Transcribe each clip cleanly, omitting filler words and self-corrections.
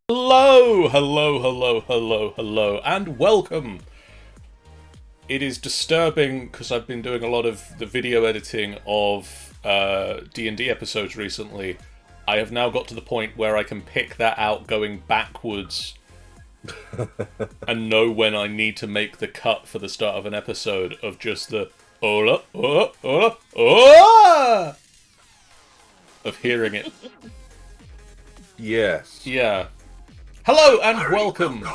Hello, hello, hello, hello, hello, and welcome. It is disturbing because I've been doing a lot of the video editing of D&D episodes recently. I have now got to the point where I can pick that out going backwards and know when I need to make the cut for the start of an episode of just the hola, hola, hola, hola of hearing it. Yes. Yeah. Hello and welcome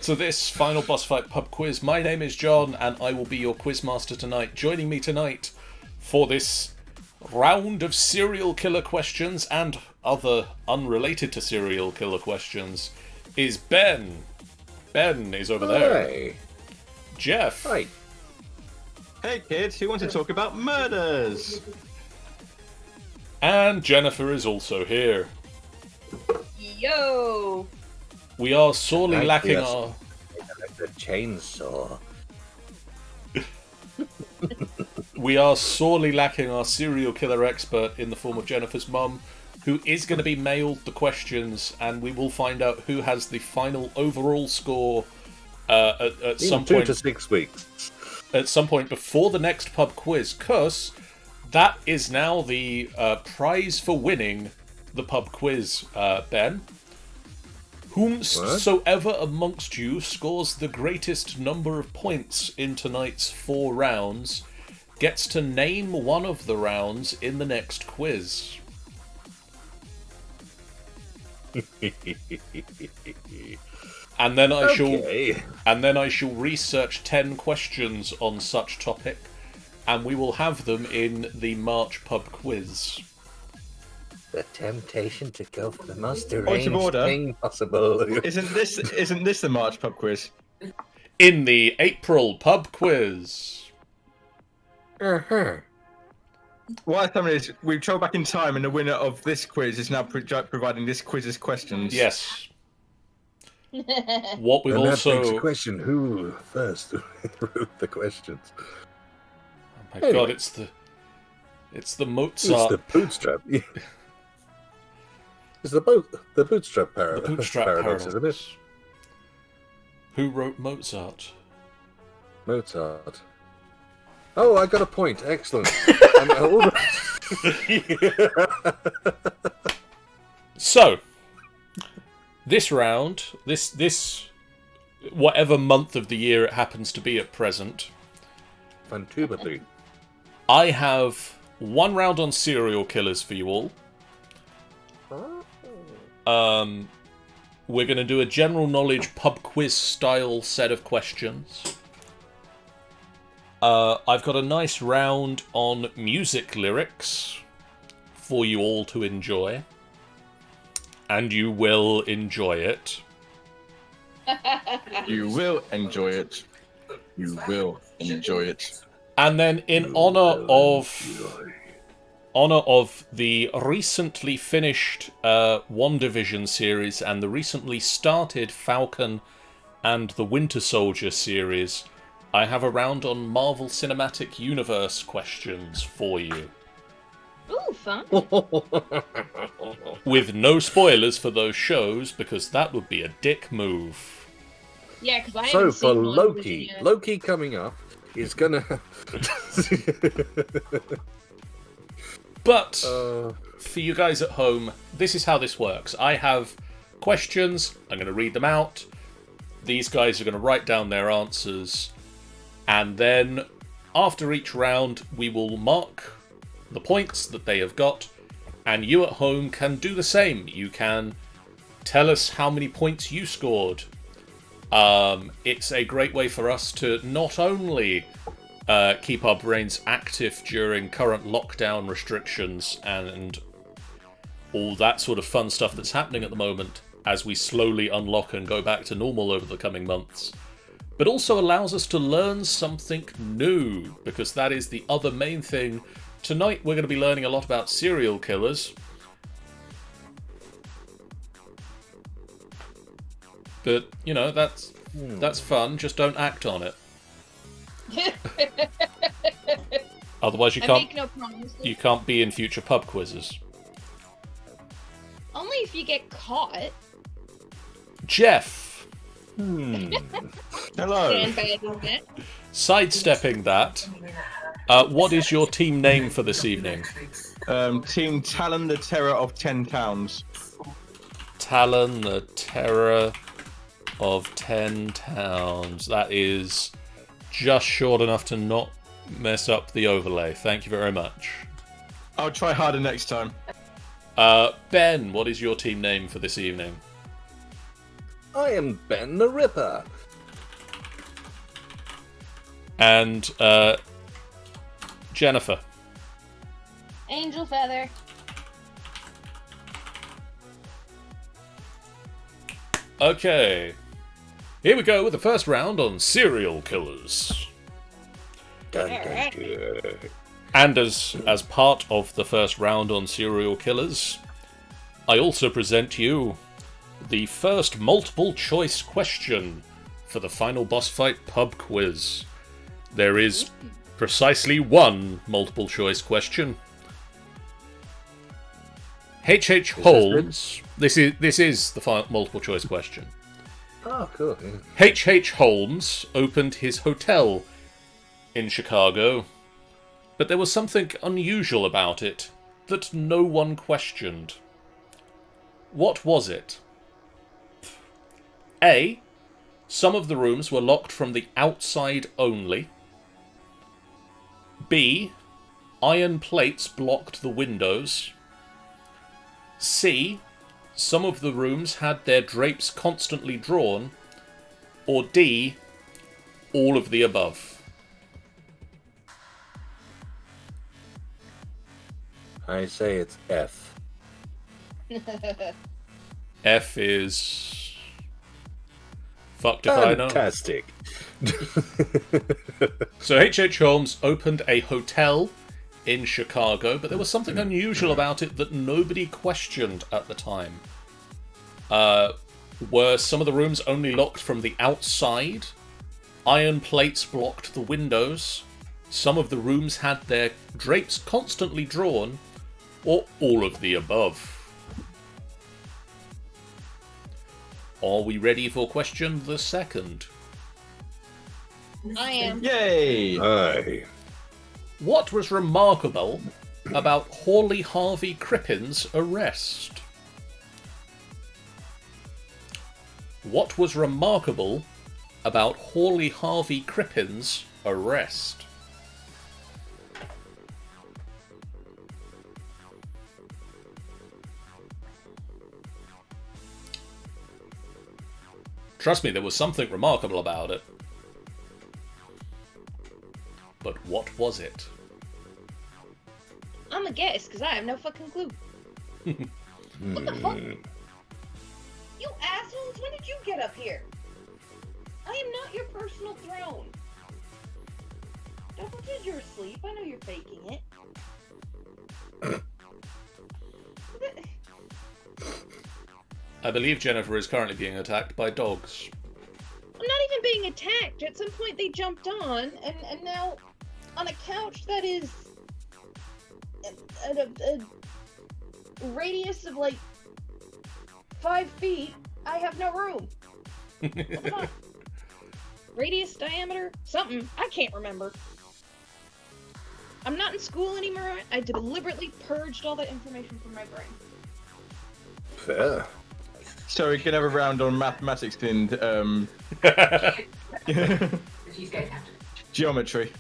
to this final boss fight pub quiz. My name is John and I will be your quizmaster tonight. Joining me tonight for this round of serial killer questions and other unrelated to serial killer questions is Ben. Ben is over there. Hey. Jeff. Hi. Hey kids, who wants to talk about murders? And Jennifer is also here. Yo! We are sorely lacking our... The chainsaw. We are sorely lacking our serial killer expert in the form of Jennifer's mum, who is going to be mailed the questions, and we will find out who has the final overall score at some point. 2 to 6 weeks. At some point before the next pub quiz, because that is now the prize for winning the pub quiz, Ben. Whomsoever amongst you scores the greatest number of points in tonight's 4 rounds gets to name one of the rounds in the next quiz. And then I shall research 10 questions on such topic, and we will have them in the March pub quiz. The temptation to go for the most Point of order. thing possible. Isn't this the March pub quiz? In the April pub quiz. Uh-huh. What I tell me is we've travelled back in time, and the winner of this quiz is now providing this quiz's questions. Yes. What we've And that also... begs the question, who first wrote the questions? Oh my Anyway. god, it's the Mozart... It's the bootstrap. It's the bootstrap the bootstrap paradox, isn't it? Who wrote Mozart? Mozart. Oh, I got a point. Excellent. So, this round, this whatever month of the year it happens to be at present, Fantubathy. I have one round on serial killers for you all. We're going to do a general knowledge pub quiz style set of questions. I've got a nice round on music lyrics for you all to enjoy. And you will enjoy it. You will enjoy it. You will enjoy it. And then in honor of the recently finished WandaVision series and the recently started Falcon and the Winter Soldier series, I have a round on Marvel Cinematic Universe questions for you. Ooh, fun. With no spoilers for those shows, because that would be a dick move. Yeah, because I So haven't for seen Loki, WandaVision yet. Loki coming up is gonna. But for you guys at home, this is how this works. I have questions, I'm going to read them out. These guys are going to write down their answers. And then, after each round, we will mark the points that they have got. And you at home can do the same. You can tell us how many points you scored. It's a great way for us to not only keep our brains active during current lockdown restrictions and all that sort of fun stuff that's happening at the moment as we slowly unlock and go back to normal over the coming months, but also allows us to learn something new, because that is the other main thing. Tonight we're going to be learning a lot about serial killers, but, you know, that's fun, just don't act on it. Otherwise you I can't make no promises. you can't be in future pub quizzes. Only if you get caught. Jeff, Hello. Sandbag on that. sidestepping that, what is your team name for this evening? Team Talon, the Terror of 10 Towns. Talon, the Terror of 10 Towns. That is just short enough to not mess up the overlay. Thank you very much. I'll try harder next time. Ben, what is your team name for this evening? I am Ben the Ripper. And Jennifer. Angel Feather. Okay. Here we go with the first round on serial killers. Dun, Alright. dun. And as part of the first round on serial killers, I also present you the first multiple choice question for the final boss fight pub quiz. There is precisely one multiple choice question. H.H. Holmes. This is the multiple choice question. Oh, cool. Yeah. H.H. Holmes opened his hotel in Chicago, but there was something unusual about it that no one questioned. What was it? A. Some of the rooms were locked from the outside only. B. Iron plates blocked the windows. C. Some of the rooms had their drapes constantly drawn. Or D. All of the above. I say it's F. F is... fucked if I know. Fantastic. So H.H. Holmes opened a hotel in Chicago, but there was something unusual about it that nobody questioned at the time. Were some of the rooms only locked from the outside? Iron plates blocked the windows? Some of the rooms had their drapes constantly drawn? Or all of the above? Are we ready for question the second? I am. Yay! Aye. What was remarkable about Hawley Harvey Crippin's arrest? What was remarkable about Hawley Harvey Crippin's arrest? Trust me, there was something remarkable about it. But what was it? I'm a guess, because I have no fucking clue. What the fuck? You assholes, when did you get up here? I am not your personal throne. Don't pretend you're asleep. I know you're faking it. I believe Jennifer is currently being attacked by dogs. I'm not even being attacked. At some point they jumped on, and now on a couch that is at a radius of like 5 feet, I have no room. What the fuck? Radius, diameter, something. I can't remember. I'm not in school anymore. I deliberately purged all that information from my brain. Fair. So we can have a round on mathematics and geometry.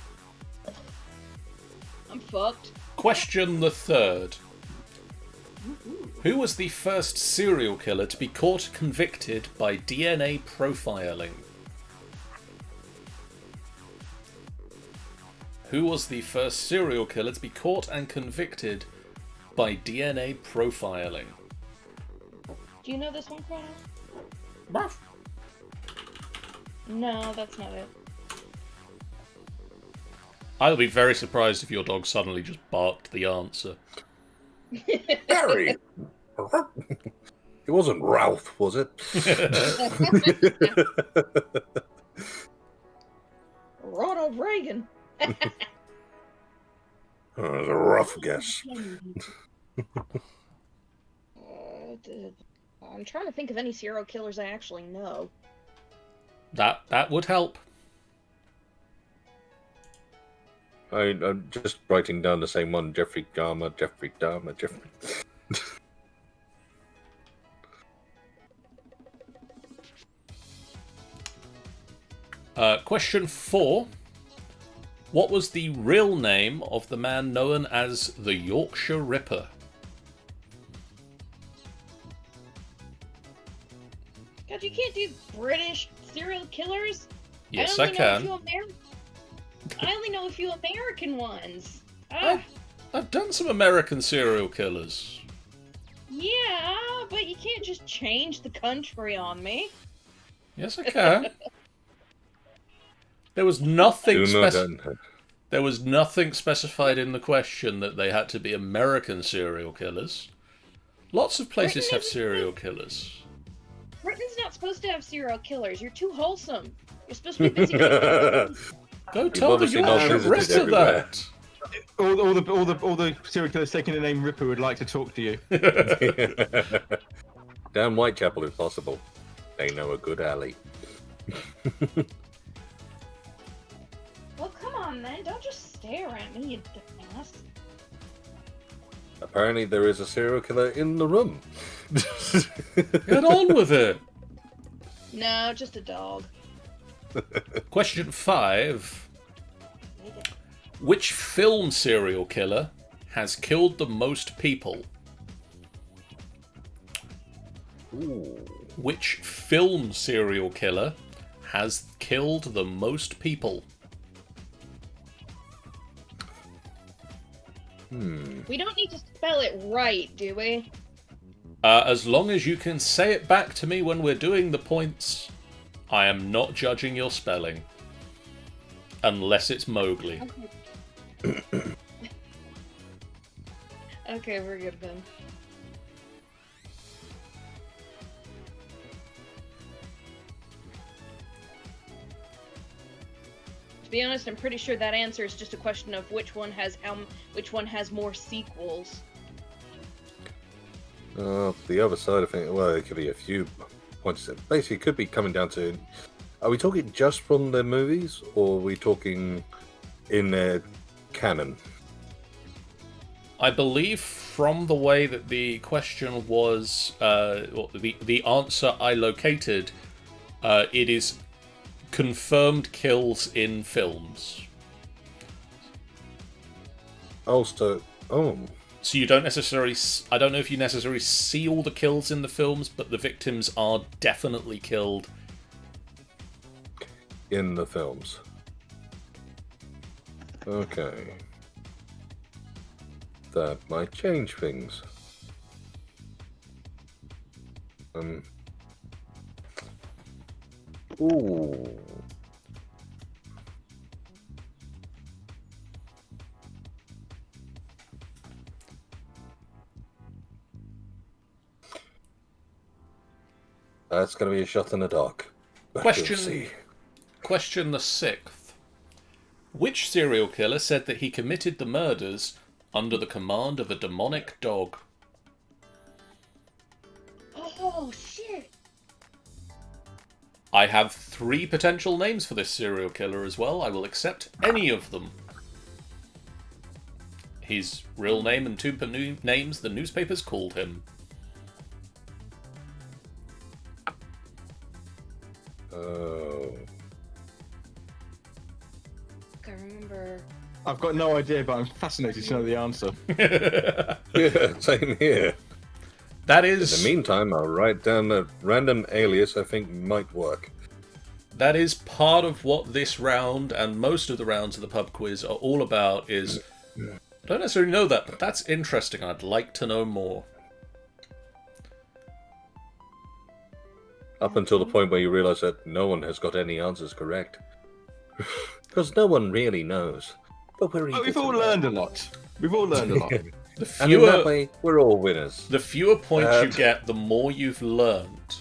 I'm fucked. Question the third. Who was the first serial killer to be caught convicted by DNA profiling? Who was the first serial killer to be caught and convicted by DNA profiling? Do you know this one, Chronos? No, that's not it. I'll be very surprised if your dog suddenly just barked the answer. Harry! It wasn't Ralph, was it? Ronald Reagan. That was a rough guess. I'm trying to think of any serial killers I actually know. That would help. I'm just writing down the same one. Jeffrey Dahmer. Question 4. What was the real name of the man known as the Yorkshire Ripper? God, you can't do British serial killers? Yes, I I can. I only know a few American ones. I've done some American serial killers. Yeah, but you can't just change the country on me. Yes, I can. There was nothing There was nothing specified in the question that they had to be American serial killers. Lots of places have serial killers. Britain's not supposed to have serial killers. You're too wholesome. You're supposed to be busy. Go tell the obviously not Yorkshire visited Ripper everywhere. that. All the serial killers taking the name Ripper would like to talk to you. Down Whitechapel if possible. They know a good alley. Well, come on then. Don't just stare at me, you dumbass. Apparently there is a serial killer in the room. Get on with it. No, just a dog. Question 5. Which film serial killer has killed the most people? Ooh. Which film serial killer has killed the most people? We don't need to spell it right, do we? As long as you can say it back to me when we're doing the points, I am not judging your spelling. Unless it's Mowgli. Okay, we're good then. To be honest, I'm pretty sure that answer is just a question of which one has more sequels. The other side of it, well, it could be a few points. Basically, it could be coming down to, are we talking just from the movies, or are we talking in their canon? I believe from the way that the question was, the answer I located, it is confirmed kills in films. So you don't necessarily... I don't know if you necessarily see all the kills in the films, but the victims are definitely killed. In the films. Okay. That might change things. Ooh. That's going to be a shot in the dark. But we'll see. Question the 6th. Which serial killer said that he committed the murders under the command of a demonic dog? Oh, shit! I have 3 potential names for this serial killer as well. I will accept any of them. His real name and 2 names the newspapers called him. Oh. I remember. I've got no idea, but I'm fascinated to know the answer. Yeah, same here. That is... In the meantime, I'll write down a random alias I think might work. That is part of what this round and most of the rounds of the pub quiz are all about. Is I don't necessarily know that, but that's interesting. I'd like to know more. Up until the point where you realise that no one has got any answers correct. Because no one really knows. But We've all learned a lot. We've all learned a lot. And in that way, we're all winners. The fewer points you get, the more you've learned.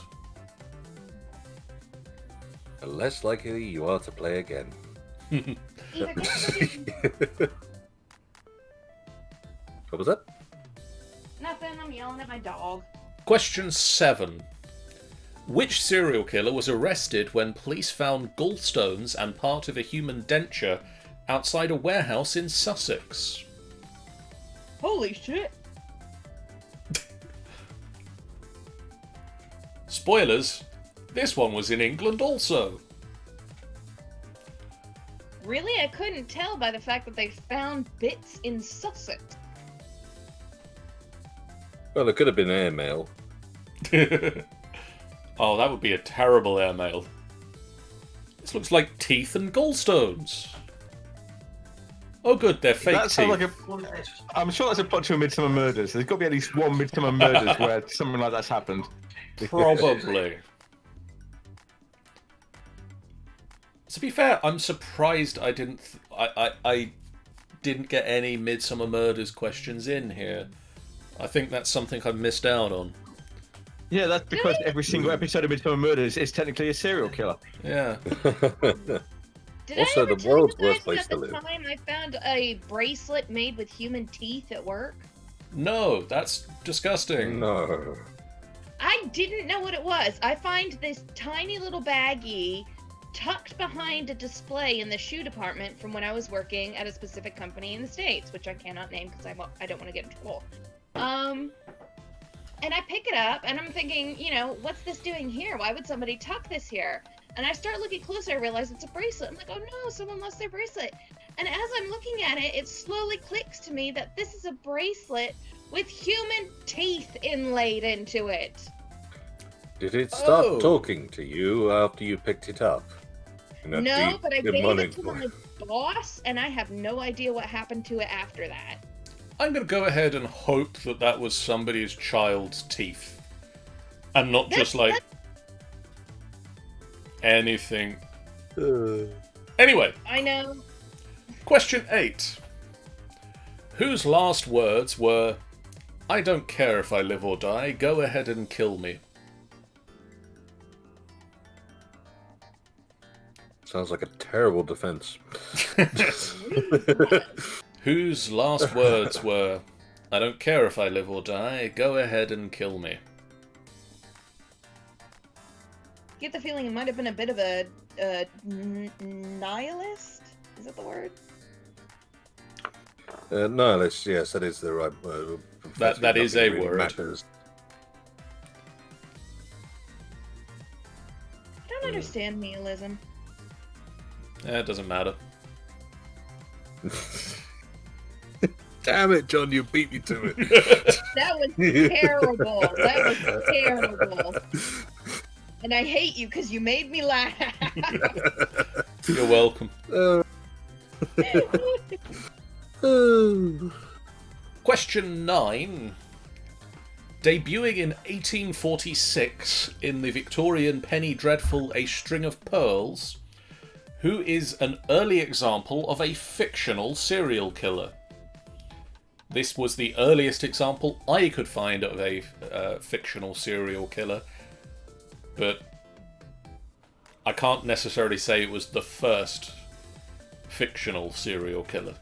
The less likely you are to play again. What was that? Nothing, I'm yelling at my dog. Question 7. Which serial killer was arrested when police found gallstones and part of a human denture outside a warehouse in Sussex? Holy shit. Spoilers, this one was in England also. Really? I couldn't tell by the fact that they found bits in Sussex. Well, it could have been airmail. Oh, that would be a terrible airmail. This looks like teeth and gallstones. Oh good, they're fake That teeth. sounds like I'm sure that's a plot to a Midsummer Murders. There's got to be at least one Midsummer Murders where something like that's happened. Probably. To be fair, I'm surprised I didn't I didn't get any Midsummer Murders questions in here. I think that's something I missed out on. Yeah, that's because every single episode of Midsummer Murders is technically a serial killer. Yeah. Did Also, I ever the tell world's you guys worst place about to the live. time I found a bracelet made with human teeth at work? No, that's disgusting. No. I didn't know what it was. I find this tiny little baggie tucked behind a display in the shoe department from when I was working at a specific company in the States, which I cannot name because I don't want to get in trouble. And I pick it up and I'm thinking, you know, what's this doing here? Why would somebody tuck this here? And I start looking closer, I realize it's a bracelet. I'm like, oh no, someone lost their bracelet. And as I'm looking at it, it slowly clicks to me that this is a bracelet with human teeth inlaid into it. Did it start Oh. talking to you after you picked it up? In a No, deep, but I gave demonic it to voice? my boss, and I have no idea what happened to it after that. I'm going to go ahead and hope that that was somebody's child's teeth. And not just like anything. Anyway, I know. question 8. Whose last words were, "I don't care if I live or die, go ahead and kill me"? Sounds like a terrible defense. Whose last words were, "I don't care if I live or die, go ahead and kill me"? Get the feeling it might have been a bit of a nihilist? Is that the word? Nihilist, yes, that is the right word. That is a Nothing really word. matters. I don't understand nihilism. It doesn't matter. Damn it, John, you beat me to it. That was terrible. That was terrible. And I hate you because you made me laugh. You're welcome. Question 9. Debuting in 1846 in the Victorian penny dreadful A String of Pearls, who is an early example of a fictional serial killer? This was the earliest example I could find of a fictional serial killer, but I can't necessarily say it was the first fictional serial killer.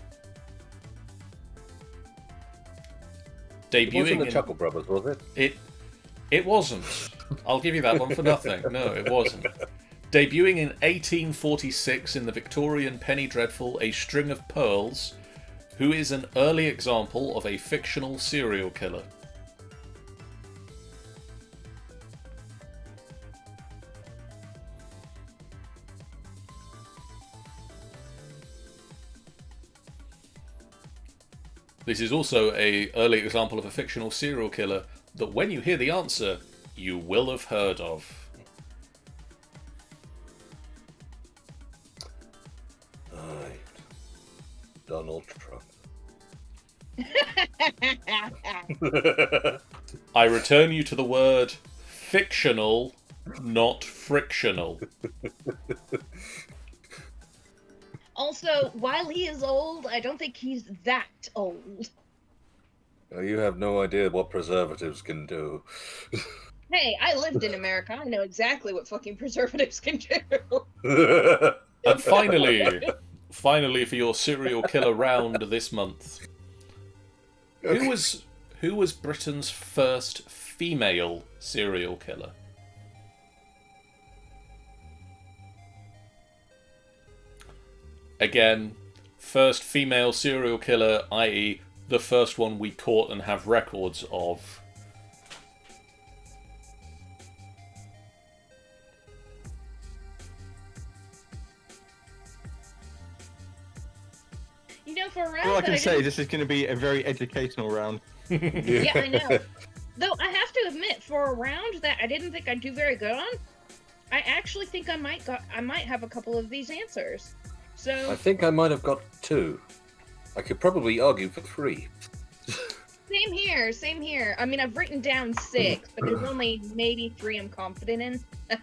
It wasn't Debuting the in... Chuckle Brothers, was it? It wasn't. I'll give you that one for nothing. No, it wasn't. Debuting in 1846 in the Victorian penny dreadful A String of Pearls, who is an early example of a fictional serial killer. This is also an early example of a fictional serial killer that when you hear the answer, you will have heard of. Right. Donald Trump. I return you to the word fictional, not frictional. Also, while he is old, I don't think he's that old. You have no idea what preservatives can do. Hey, I lived in America. I know exactly what fucking preservatives can do. And finally for your serial killer round this month. Okay. who was Britain's first female serial killer? Again, first female serial killer, i.e. the first one we caught and have records of. You know, for a round All I that can say didn't- is this is going to be a very educational round. Yeah, I know. Though I have to admit, for a round that I didn't think I'd do very good on, I actually think I might have a couple of these answers. So I think I might have got 2. I could probably argue for 3. same here, same here. I mean, I've written down 6, but there's only maybe 3 I'm confident in.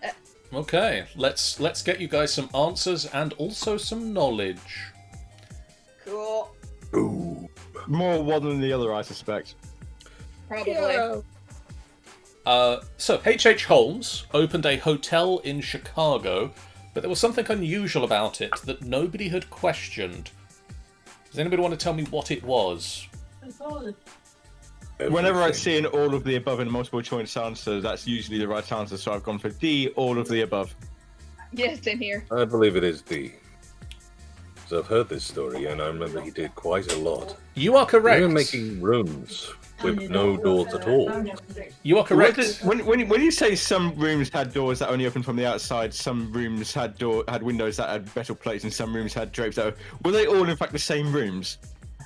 Okay, let's get you guys some answers and also some knowledge. Cool. Ooh. More one than the other, I suspect. Probably. So H.H. Holmes opened a hotel in Chicago, but there was something unusual about it that nobody had questioned. Does anybody want to tell me what it was? Whenever I see an all of the above in a multiple choice answer, that's usually the right answer, so I've gone for D, all of the above. Yeah, same here. I believe it is D. So I've heard this story, and I remember he did quite a lot. You are correct. Even making rooms with no doors at all. You are correct. When you say some rooms had doors that only opened from the outside, some rooms had windows that had metal plates, and some rooms had drapes that were they all in fact the same rooms?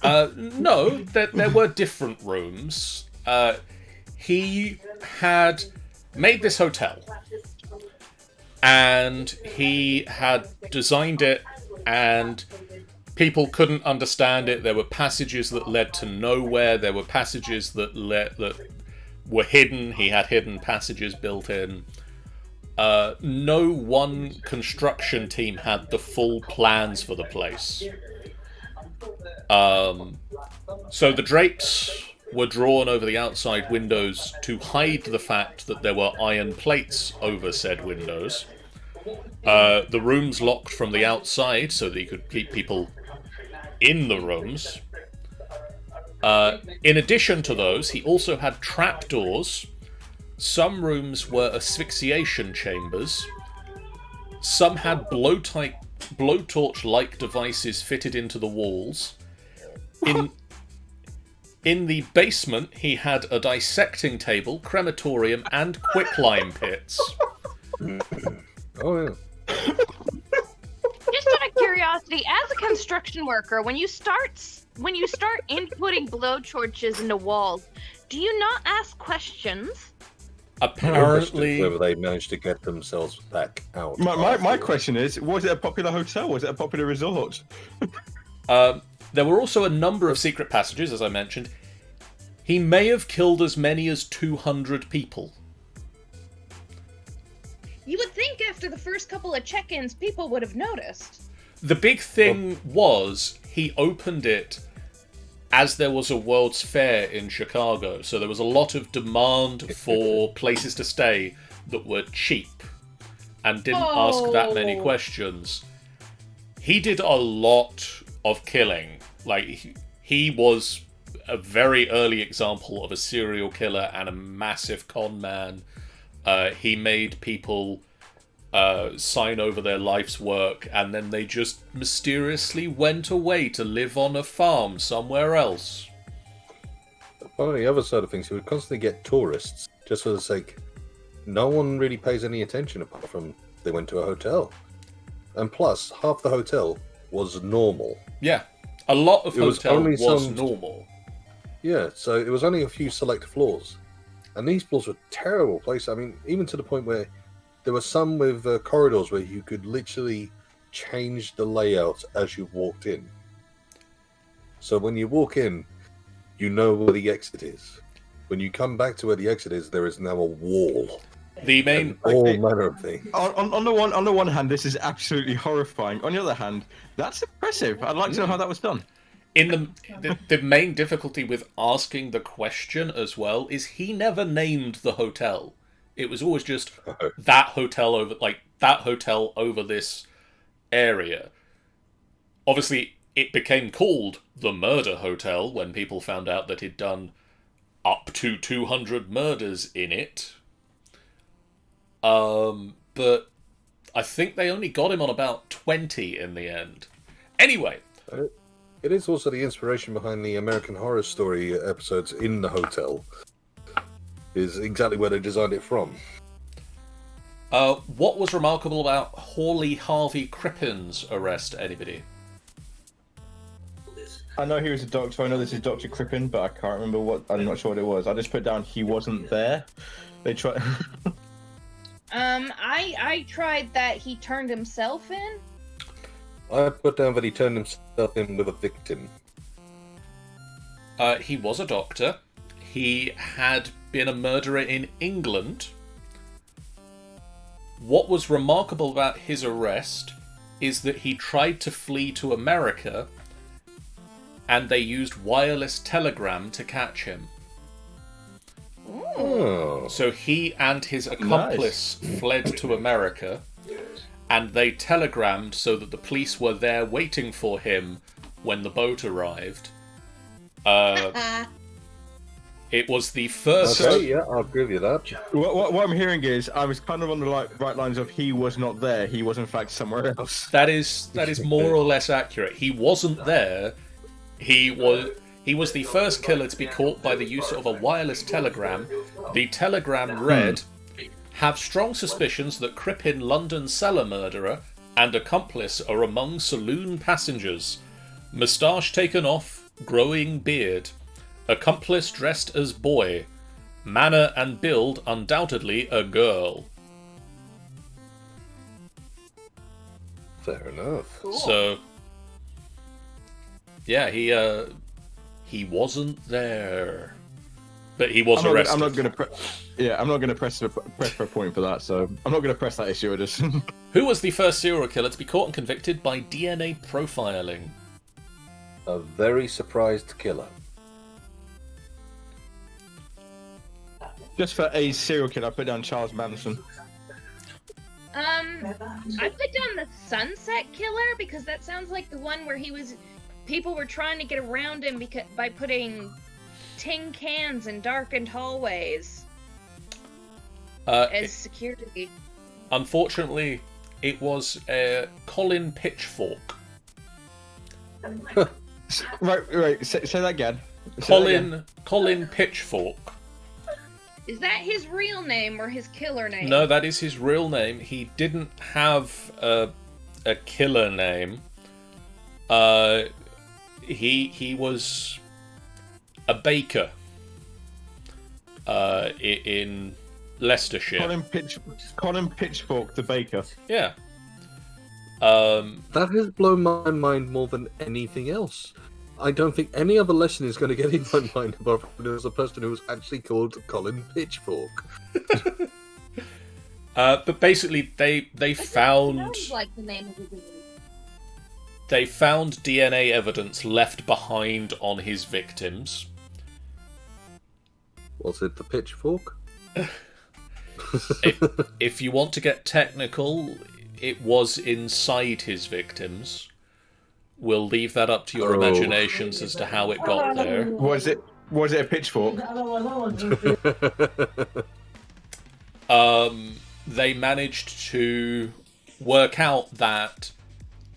No, there were different rooms. He had made this hotel, and he had designed it, and people couldn't understand it. There were passages that led to nowhere. There were passages that were hidden. He had hidden passages built in. No one construction team had the full plans for the place. So the drapes were drawn over the outside windows to hide the fact that there were iron plates over said windows. The rooms locked from the outside so that he could keep people in the rooms. In addition to those, he also had trapdoors. Some rooms were asphyxiation chambers. Some had blowtorch-like devices fitted into the walls. In the basement, he had a dissecting table, crematorium, and quicklime pits. Oh, yeah. Just out of curiosity, as a construction worker, when you start inputting blowtorches into walls, do you not ask questions? Apparently, Whether they managed to get themselves back out. My question is, was it a popular hotel? Was it a popular resort? there were also a number of secret passages, as I mentioned. He may have killed as many as 200 people. You would think after the first couple of check-ins, people would have noticed. The big thing was he opened it as there was a World's Fair in Chicago, so there was a lot of demand for places to stay that were cheap and didn't ask that many questions. He did a lot of killing. Like, he was a very early example of a serial killer and a massive con man. He made people sign over their life's work, and then they just mysteriously went away to live on a farm somewhere else. But on the other side of things, he would constantly get tourists, just for the sake. No one really pays any attention apart from they went to a hotel. And plus, half the hotel was normal. Yeah, a lot of It was hotel only was some- normal. Yeah, so it was only a few select floors. And these floors were terrible places. I mean, even to the point where there were some with corridors where you could literally change the layout as you walked in. So when you walk in, you know where the exit is. When you come back to where the exit is, there is now a wall. The main All manner of things. On the one hand, this is absolutely horrifying. On the other hand, that's impressive. I'd like to know how that was done. in the main difficulty with asking the question as well is he never named the hotel. It was always just that hotel over this area. Obviously, it became called the Murder Hotel when people found out that he'd done up to 200 murders in it. But I think they only got him on about 20 in the end. Anyway. It is also the inspiration behind the American Horror Story episodes in the hotel. Is exactly where they designed it from. What was remarkable about Hawley Harvey Crippin's arrest, anybody? I know he was a doctor. I know this is Dr. Crippen, but I can't remember what. I'm not sure what it was. I just put down he wasn't there. They tried. I tried that he turned himself in. I put down that he turned himself in with a victim. He was a doctor. He had been a murderer in England. What was remarkable about his arrest is that he tried to flee to America, and they used wireless telegram to catch him. Oh. So he and his accomplice fled to America, and they telegrammed so that the police were there waiting for him when the boat arrived. It was the first... Okay, yeah, I'll give you that. What I'm hearing is I was kind of on the right lines of he was not there. He was in fact somewhere else. That is more or less accurate. He wasn't there. He was the first killer to be caught by the use of a wireless telegram. The telegram read, "Have strong suspicions that Crippen London cellar murderer and accomplice are among saloon passengers. Moustache taken off, growing beard. Accomplice dressed as boy. Manner and build undoubtedly a girl." Fair enough. Cool. So, yeah, he wasn't there, but he was arrested. I'm not going to press for a point for that. So I'm not going to press that issue. It is. Who was the first serial killer to be caught and convicted by DNA profiling? A very surprised killer. Just for a serial killer, I put down Charles Manson. I put down the Sunset Killer because that sounds like the one where people were trying to get around him by putting tin cans in darkened hallways as security. Unfortunately, it was Colin Pitchfork. Right. Say that again. Colin Pitchfork. Is that his real name or his killer name? No, that is his real name. He didn't have a killer name. He was a baker in Leicestershire. Colin Pitchfork, the baker. Yeah. That has blown my mind more than anything else. I don't think any other lesson is going to get in my mind apart from there's a person who was actually called Colin Pitchfork. But basically, they found Sounds like the name of the disease. they found DNA evidence left behind on his victims. Was it the pitchfork? If you want to get technical, it was inside his victims. We'll leave that up to your imaginations as to how it got there. Was it a pitchfork? They managed to work out that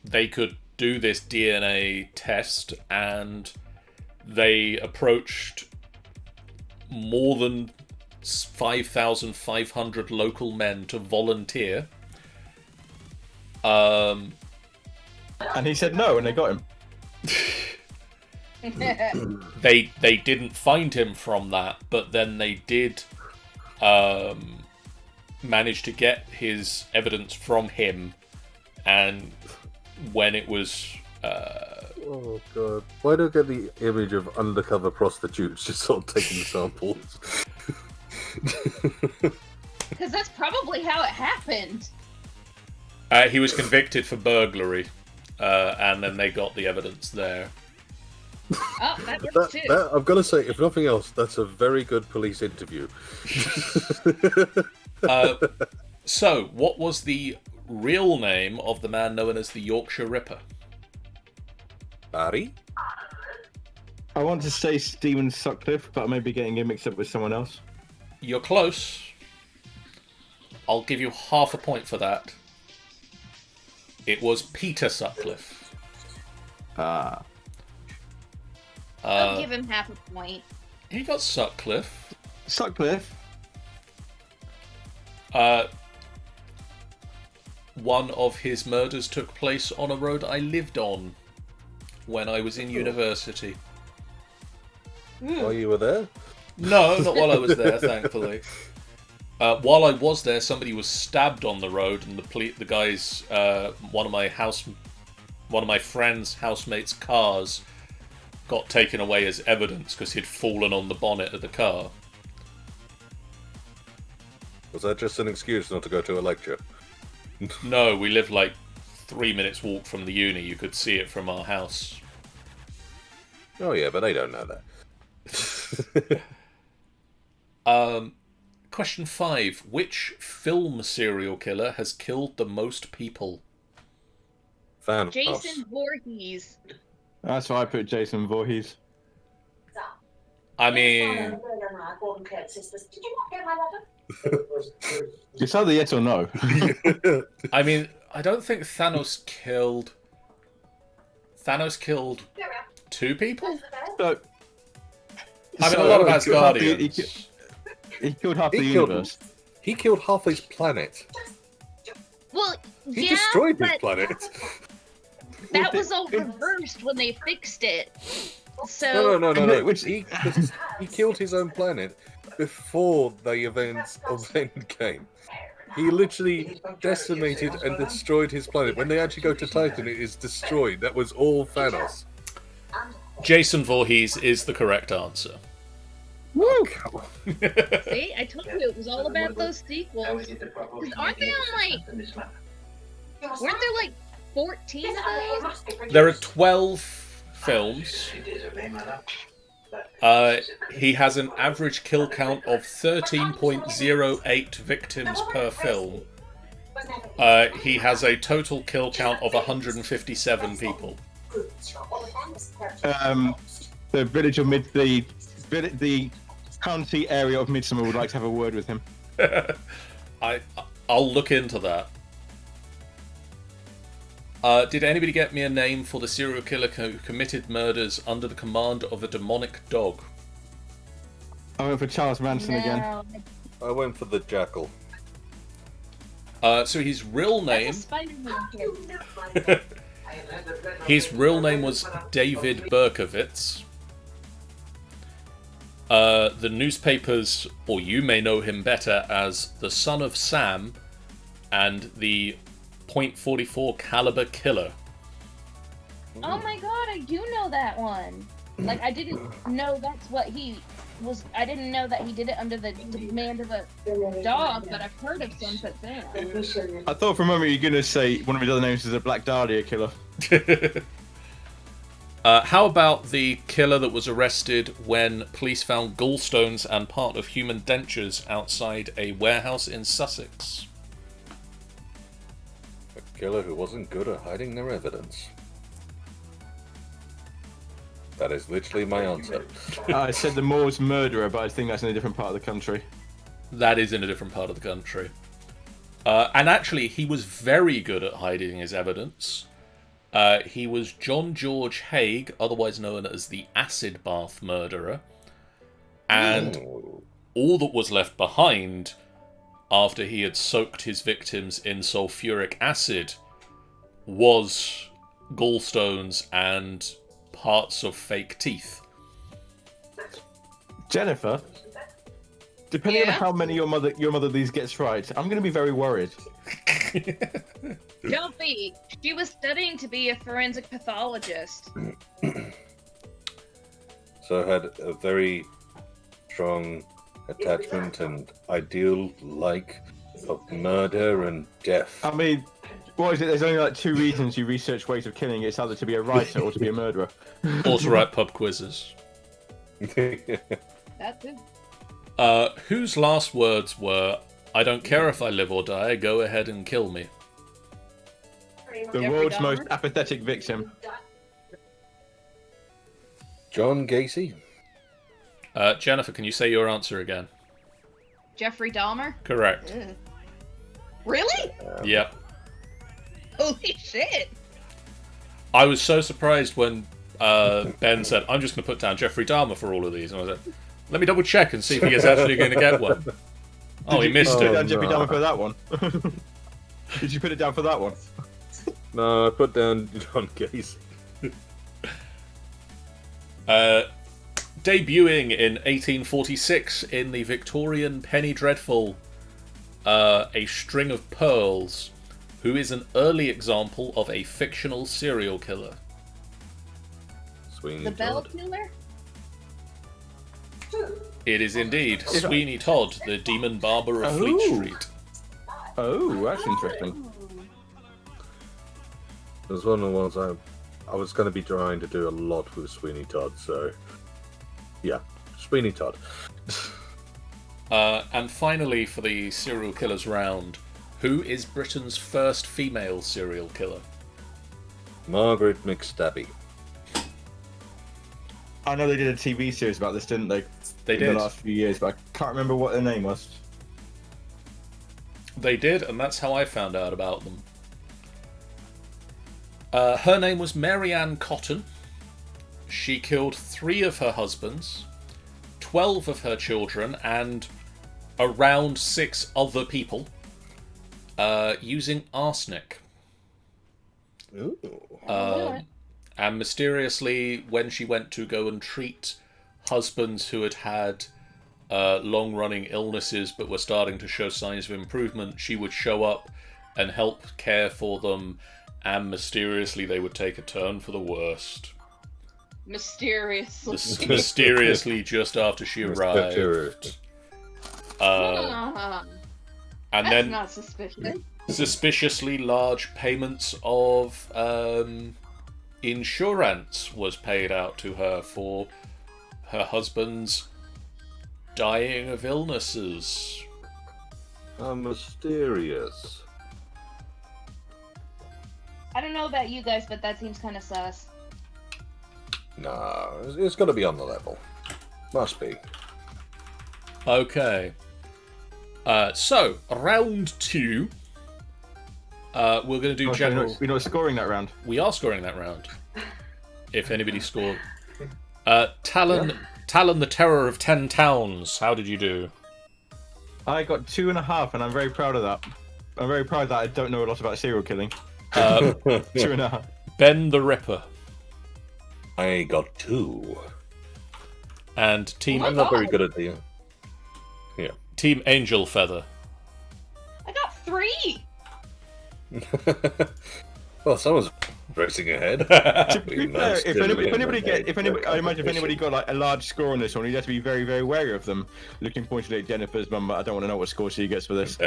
they could do this DNA test, and they approached more than 5,500 local men to volunteer. And he said no, and they got him. They didn't find him from that, but then they did manage to get his evidence from him, and when it was Oh god. Why don't I get the image of undercover prostitutes just sort of taking the samples? Because that's probably how it happened. he was convicted for burglary, and then they got the evidence there. Oh, that works too. I've got to say, if nothing else, that's a very good police interview. So, what was the real name of the man known as the Yorkshire Ripper? Barry? I want to say Stephen Sutcliffe, but I may be getting him mixed up with someone else. You're close. I'll give you half a point for that. It was Peter Sutcliffe. Ah. I'll give him half a point. He got Sutcliffe. Sutcliffe? One of his murders took place on a road I lived on when I was in university. While you were there? No, not while I was there, thankfully. While I was there, somebody was stabbed on the road, and the guys, one of my friend's housemates' cars got taken away as evidence because he'd fallen on the bonnet of the car. Was that just an excuse not to go to a lecture? No, we lived like 3 minutes walk from the uni. You could see it from our house. Oh yeah, but they don't know that. Question 5. Which film serial killer has killed the most people? Thanos. Jason Voorhees. That's why I put Jason Voorhees. I mean, It's either yes or no. I don't think Thanos killed 2 people? So, I mean, a lot of Asgardians. He killed half the He killed- universe. He killed half his planet. Well, He yeah, destroyed his but planet. that was all reversed when they fixed it. So No. Which- He killed his own planet before the events of Endgame. He literally decimated and destroyed his planet. When they actually go to Titan, it is destroyed. That was all Thanos. Jason Voorhees is the correct answer. Woo! see, I told you it was all about those sequels. 'Cause aren't they on weren't there like 14 of those? There are 12 films. He has an average kill count of 13.08 victims per film. He has a total kill count of 157 people. The village of the county area of Midsomer would like to have a word with him. I'll look into that. Did anybody get me a name for the serial killer who committed murders under the command of a demonic dog? I went for Charles Manson again. No, I went for the Jackal. So his real that's a name, Spider-Man kid. his real name was David Berkowitz. The newspapers, or you may know him better as the Son of Sam and the .44 caliber killer. Oh my god, I do know that one. Like, I didn't know that's what he was. I didn't know that he did it under the command of a dog, but I've heard of some such thing. I thought for a moment you were going to say one of his other names is a Black Dahlia killer. How about the killer that was arrested when police found gallstones and part of human dentures outside a warehouse in Sussex? A killer who wasn't good at hiding their evidence. That is literally my answer. I said the Moors murderer, but I think that's in a different part of the country. That is in a different part of the country. And actually, he was very good at hiding his evidence. He was John George Haig, otherwise known as the Acid Bath Murderer. And all that was left behind after he had soaked his victims in sulfuric acid was gallstones and parts of fake teeth. Jennifer, depending on Yeah? how many your mother these gets right, I'm going to be very worried. Don't be. She was studying to be a forensic pathologist. So had a very strong attachment and ideal like of murder and death. I mean, what is it? There's only like 2 reasons you research ways of killing. It's either to be a writer or to be a murderer. Or to write pub quizzes. That's it. Whose last words were, "I don't care if I live or die, go ahead and kill me"? The Jeffrey world's Dahmer? most apathetic victim. John Gacy. Jennifer, can you say your answer again? Jeffrey Dahmer? Correct. Ugh. Really? Yep. Holy shit! I was so surprised when Ben said, I'm just going to put down Jeffrey Dahmer for all of these. And I was like, let me double check and see if he is actually going to get one. Oh, he missed Did you put it. down Jeffrey no. Dahmer for that one? Did you put it down for that one? No, I put down John Gacy. Debuting in 1846 in the Victorian penny dreadful A String of Pearls, who is an early example of a fictional serial killer. Sweeney The Bell Todd. Killer? It is indeed Sweeney Todd, the demon barber of Fleet Oh. Street. Oh, that's interesting. It was one of the ones I was going to be trying to do a lot with Sweeney Todd, so yeah, Sweeney Todd. And finally, for the serial killers round, who is Britain's first female serial killer? Margaret Mcstabby. I know they did a TV series about this, didn't they? They in did. the last few years, but I can't remember what their name was. They did, and that's how I found out about them. Her name was Mary Ann Cotton. She killed 3 of her husbands, 12 of her children, and around 6 other people using arsenic. Ooh. And mysteriously, when she went to go and treat husbands who had had long-running illnesses but were starting to show signs of improvement, she would show up and help care for them, and mysteriously they would take a turn for the worst. Mysteriously. Mysteriously, just after she arrived. Mysterious. And That's then not suspicious. suspiciously large payments of insurance was paid out to her for her husband's dying of illnesses. How mysterious. I don't know about you guys, but that seems kind of sus. No, it's got to be on the level. Must be. Okay. So, round 2. We're going to do Oh, so general... we're not scoring that round. We are scoring that round. If anybody scored. Talon, the Terror of 10 Towns. How did you do? I got 2.5, and I'm very proud of that. I'm very proud that I don't know a lot about serial killing. 2.5. Ben the Ripper. I got 2. And Team I'm not very good at the. Yeah. Team Angel Feather. I got 3! Well, someone's racing ahead. To be Even though fair, I'm if still anybody, in the I imagine if anybody got like a large score on this one, you'd have to be very, very wary of them. Looking pointedly at Jennifer's mum, but I don't want to know what score she gets for this.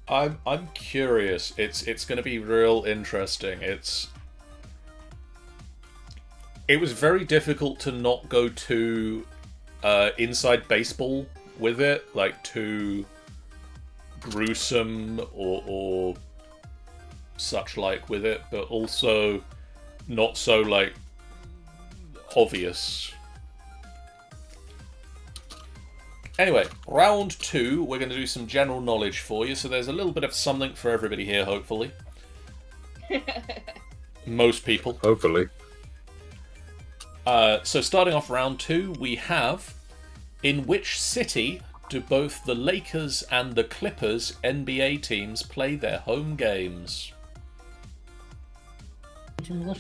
I'm curious. It's going to be real interesting. It was very difficult to not go too inside baseball with it, like too gruesome or such like with it, but also not so like obvious. Anyway, round 2, we're going to do some general knowledge for you, so there's a little bit of something for everybody here, hopefully. Most people. Hopefully. So starting off round 2, we have, in which city do both the Lakers and the Clippers NBA teams play their home games?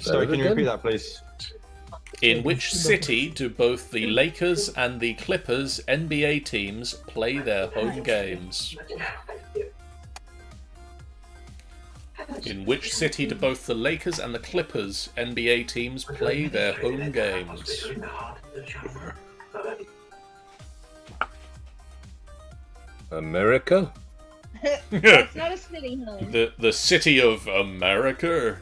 Sorry, can you repeat that, please? In which city do both the Lakers and the Clippers NBA teams play their home games? In which city do both the Lakers and the Clippers NBA teams play their home games? America? That's not a city, home. The city of America?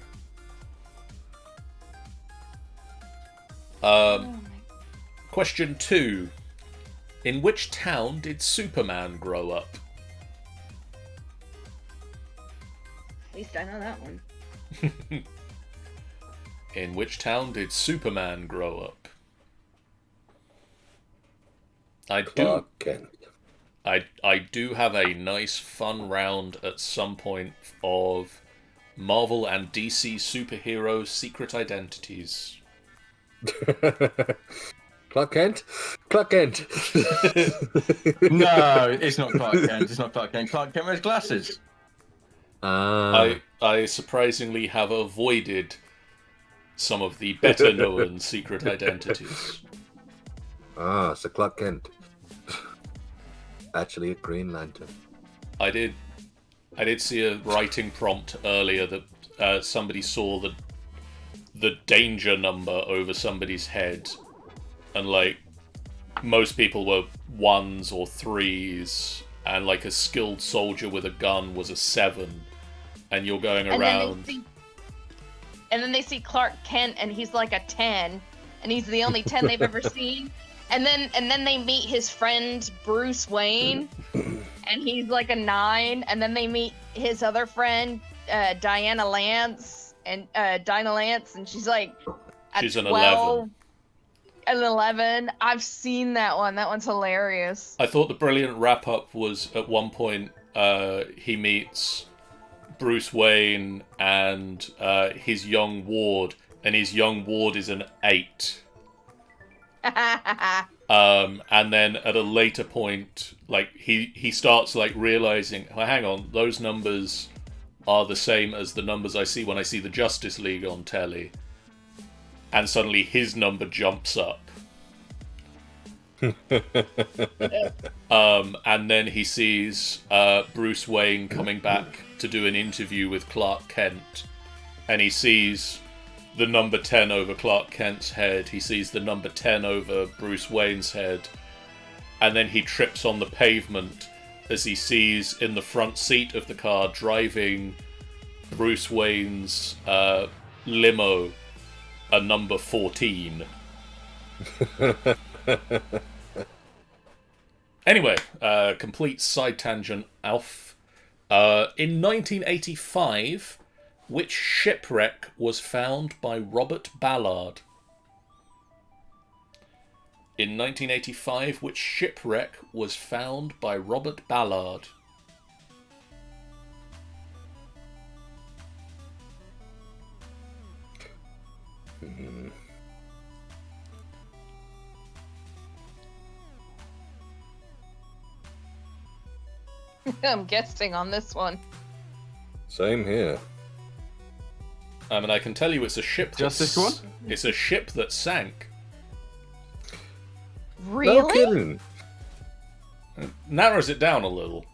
Oh my- Question 2. In which town did Superman grow up? At least I know that one. In which town did Superman grow up? Clark Kent. I do have a nice fun round at some point of Marvel and DC superhero secret identities. Clark Kent? Clark Kent! No, it's not Clark Kent. It's not Clark Kent. Clark Kent wears glasses. I surprisingly have avoided some of the better known secret identities. So Clark Kent. Actually a Green Lantern. I did see a writing prompt earlier that somebody saw the danger number over somebody's head, and like most people were 1s or 3s, and like a skilled soldier with a gun was a 7, and you're going around. And then they see Clark Kent, and he's like a 10, and he's the only 10 they've ever seen. And then they meet his friend Bruce Wayne, and he's like a 9. And then they meet his other friend Dinah Lance, and she's like she's 12, an 11. An 11. I've seen that one. That one's hilarious. I thought the brilliant wrap up was at one point he meets Bruce Wayne and his young ward, and his young ward is an 8. And then at a later point, like he starts like realizing, oh, hang on, those numbers are the same as the numbers I see when I see the Justice League on telly, and suddenly his number jumps up. And then he sees Bruce Wayne coming back to do an interview with Clark Kent, and he sees the number 10 over Clark Kent's head. He sees the number 10 over Bruce Wayne's head. And then he trips on the pavement as he sees in the front seat of the car driving Bruce Wayne's limo a number 14. Anyway, complete side tangent, Alf. In 1985... which shipwreck was found by Robert Ballard? In 1985, which shipwreck was found by Robert Ballard? I'm guessing on this one. Same here. I mean, I can tell you it's a ship. Just this one? It's a ship that sank. Really? No kidding. Narrows it down a little.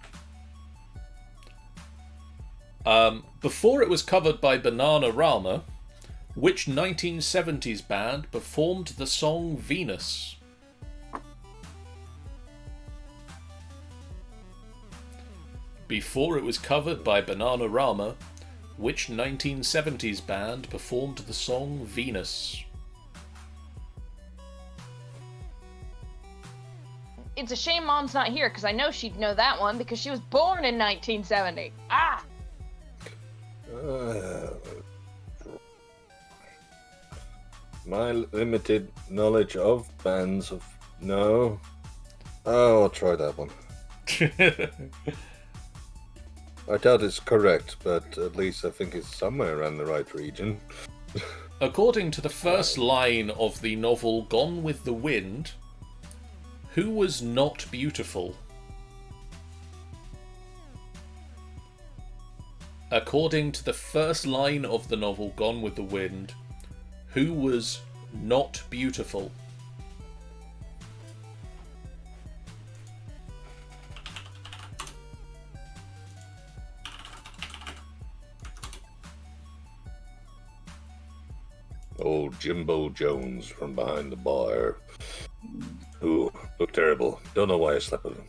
Before it was covered by Bananarama, which 1970s band performed the song Venus? Before it was covered by Bananarama, which 1970s band performed the song Venus? It's a shame Mom's not here, because I know she'd know that one, because she was born in 1970. Ah! My limited knowledge of bands of... No. Oh, I'll try that one. I doubt it's correct, but at least I think it's somewhere around the right region. According to the first line of the novel Gone with the Wind, who was not beautiful? According to the first line of the novel Gone with the Wind, who was not beautiful? Old Jimbo Jones from behind the bar. Ooh, look terrible. Don't know why I slept with him.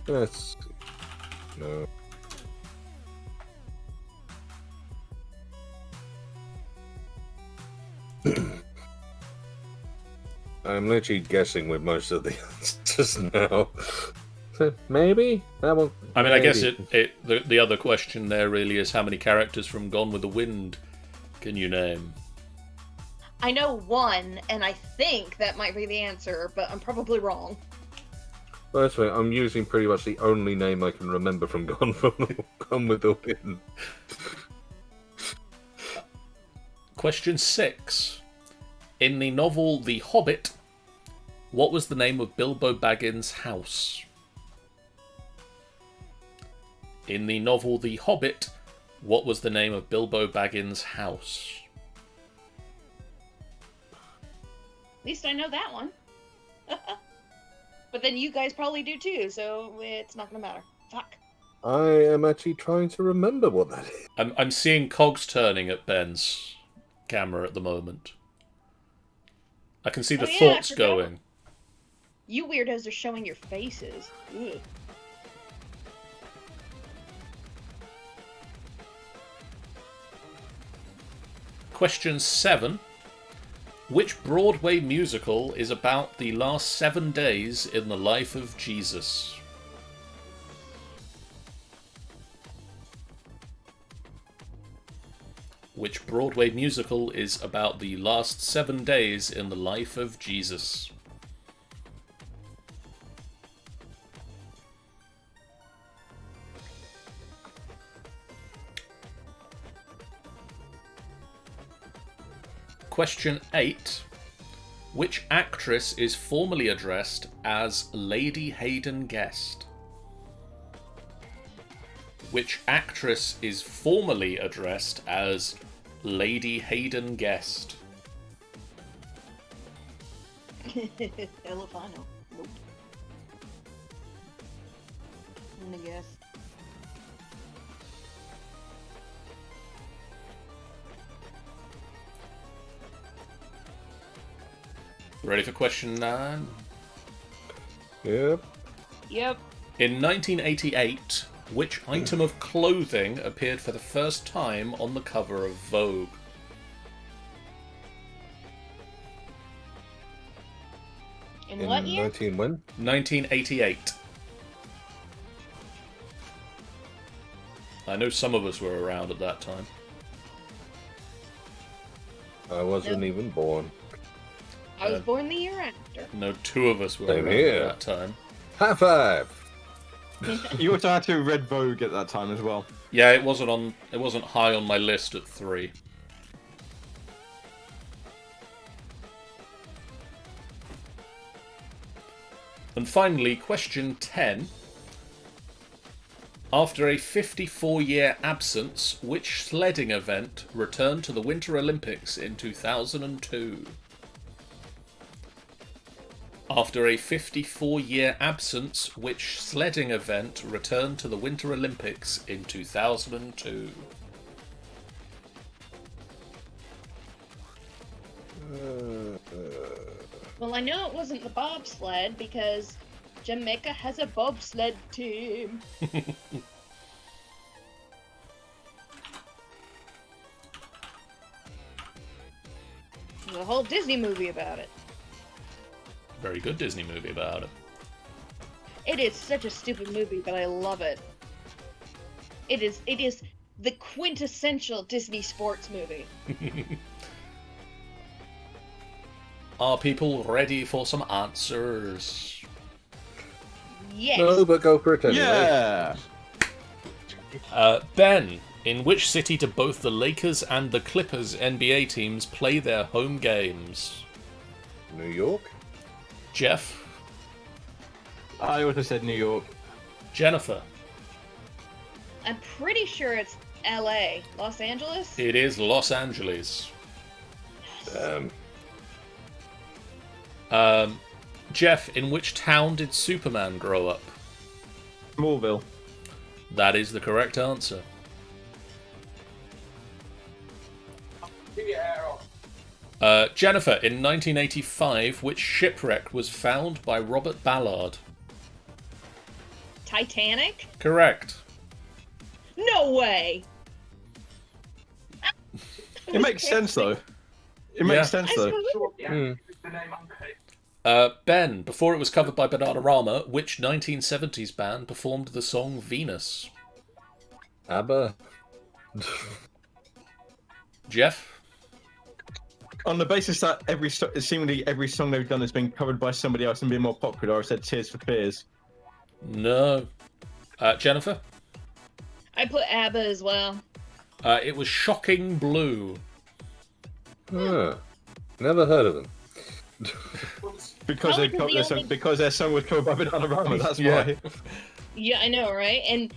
Let's see. No. I'm literally guessing with most of the answers. Just now. So maybe that one. I mean, I guess maybe. the other question there really is how many characters from Gone with the Wind can you name? I know one, and I think that might be the answer, but I'm probably wrong. Well, that's right. I'm using pretty much the only name I can remember from Gone with the Wind. Question 6. In the novel The Hobbit, what was the name of Bilbo Baggins' house? In the novel The Hobbit, what was the name of Bilbo Baggins' house? At least I know that one. But then you guys probably do too, so it's not gonna matter. Fuck. I am actually trying to remember what that is. I'm seeing cogs turning at Ben's camera at the moment. I can see the Oh, yeah, I thoughts forgot. going. You weirdos are showing your faces. Ugh. Question 7. Which Broadway musical is about the last 7 days in the life of Jesus? Which Broadway musical is about the last 7 days in the life of Jesus? Question 8. Which actress is formally addressed as Lady Hayden Guest? Which actress is formally addressed as Lady Hayden Guest? Hell if I know. Nope. I'm gonna guess. Ready for question 9? Yep. Yep. In 1988, which item of clothing appeared for the first time on the cover of Vogue? In what year? 19 when? 1988. I know some of us were around at that time. I wasn't even born. I was born the year after. No, 2 of us were Same around here. at that time. High five! You also had to read Vogue at that time as well. Yeah, it wasn't high on my list at 3. And finally, question 10. After a 54-year absence, which sledding event returned to the Winter Olympics in 2002? After a 54-year absence, which sledding event returned to the Winter Olympics in 2002? Well, I know it wasn't the bobsled because Jamaica has a bobsled team. There's a whole Disney movie about it. Very good Disney movie about it. It is such a stupid movie, but I love it. It is the quintessential Disney sports movie. Are people ready for some answers? Yes. No, but go for it anyway. Yeah. Ben, in which city do both the Lakers and the Clippers NBA teams play their home games? New York? Jeff? I also said New York. Jennifer? I'm pretty sure it's L.A. Los Angeles? It is Los Angeles. Jeff, in which town did Superman grow up? Smallville. That is the correct answer. Jennifer, in 1985, which shipwreck was found by Robert Ballard? Titanic? Correct. No way! It makes sense though. It makes sense I though. suppose- Ben, before it was covered by Bananarama, which 1970s band performed the song Venus? ABBA. Jeff? On the basis that seemingly every song they've done has been covered by somebody else and been more popular, I said Tears for Fears. No. Jennifer? I put ABBA as well. It was Shocking Blue. Never heard of them. Because because their song was covered by Bananarama, that's why. Yeah, I know, right? And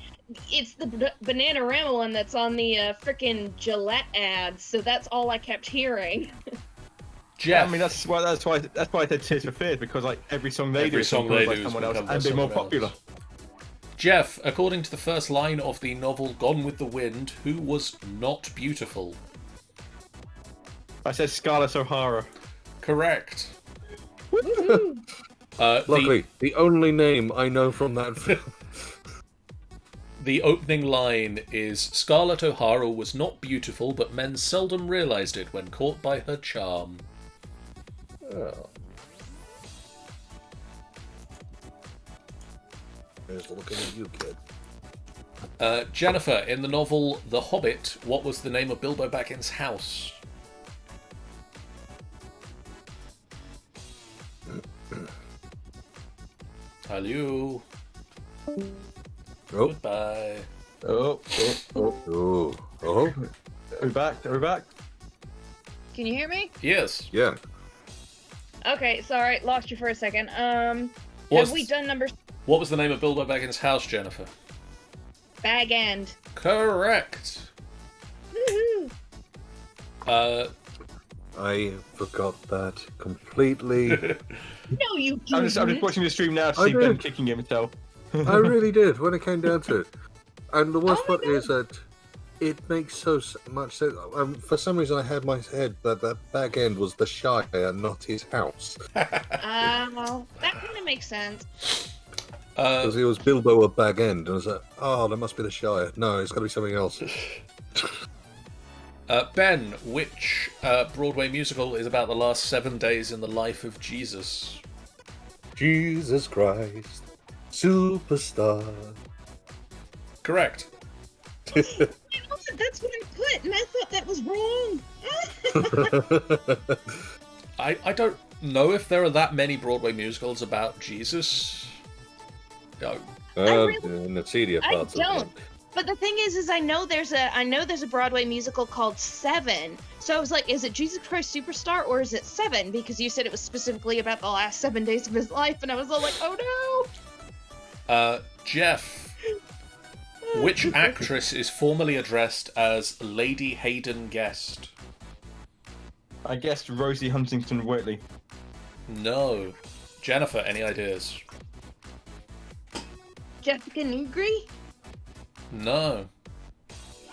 it's the Bananarama one that's on the frickin' Gillette ads, so that's all I kept hearing. Jeff? I mean, that's why I said Tears for Fears, because like every song they do is song they covered by do is someone else covered by and they're more someone popular. else. Jeff, according to the first line of the novel Gone with the Wind, who was not beautiful? I said Scarlett O'Hara. Correct. Luckily, the only name I know from that film. The opening line is, Scarlett O'Hara was not beautiful, but men seldom realised it when caught by her charm. Oh. Here's looking at you, kid. Jennifer, in the novel The Hobbit, what was the name of Bilbo Baggins's house? Hello. Oh. Goodbye. Oh. Oh. Are we back? Can you hear me? Yes. Yeah. Okay, sorry, lost you for a second. What's- Have we done number What was the name of Bilbo Baggins's house, Jennifer? Bag End? Correct. Woohoo! I forgot that completely. No, you I'm didn't. just watching the stream now to I see Ben did. kicking himself. I really did when it came down to it. And the worst Oh my part is that it makes so much sense. For some reason, I had my head that back end was the Shire, not his house. Well, that kind of makes sense. Because it was Bilbo a bag end, and I was like, oh, that must be the Shire. No, it's got to be something else. Ben, which Broadway musical is about the last 7 days in the life of Jesus? Jesus Christ, superstar. Correct. That's what I put, and I thought that was wrong. I don't know if there are that many Broadway musicals about Jesus. No. In the seedier I parts. don't. But the thing is I know there's a Broadway musical called Seven. So I was like, is it Jesus Christ Superstar or is it Seven? Because you said it was specifically about the last 7 days of his life, and I was all like, oh no. Jeff, which actress is formally addressed as Lady Hayden Guest? I guessed Rosie Huntington-Whiteley. No. Jennifer, any ideas? Jessica Negri? No.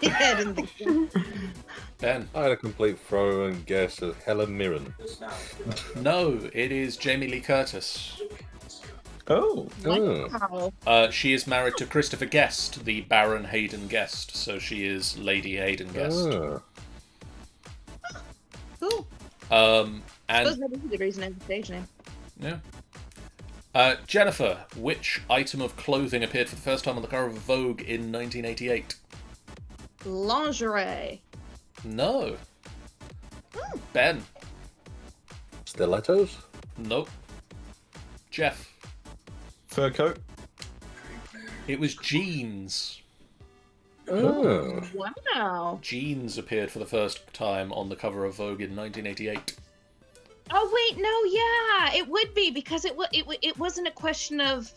I didn't think so. Ben? I had a complete throw and guess of Helen Mirren. No, it is Jamie Lee Curtis. Oh. Wow. She is married to Christopher Guest, the Baron Hayden Guest, so she is Lady Hayden Guest. Ah. Cool. And Suppose that is a good reason I have the stage name. yeah. Jennifer, which item of clothing appeared for the first time on the cover of Vogue in 1988? Lingerie. No. Ben? Stilettos? Nope. Jeff? Fur coat. It was jeans. Oh. Wow. Jeans appeared for the first time on the cover of Vogue in 1988. Oh wait, no, yeah, it would be because it wasn't a question of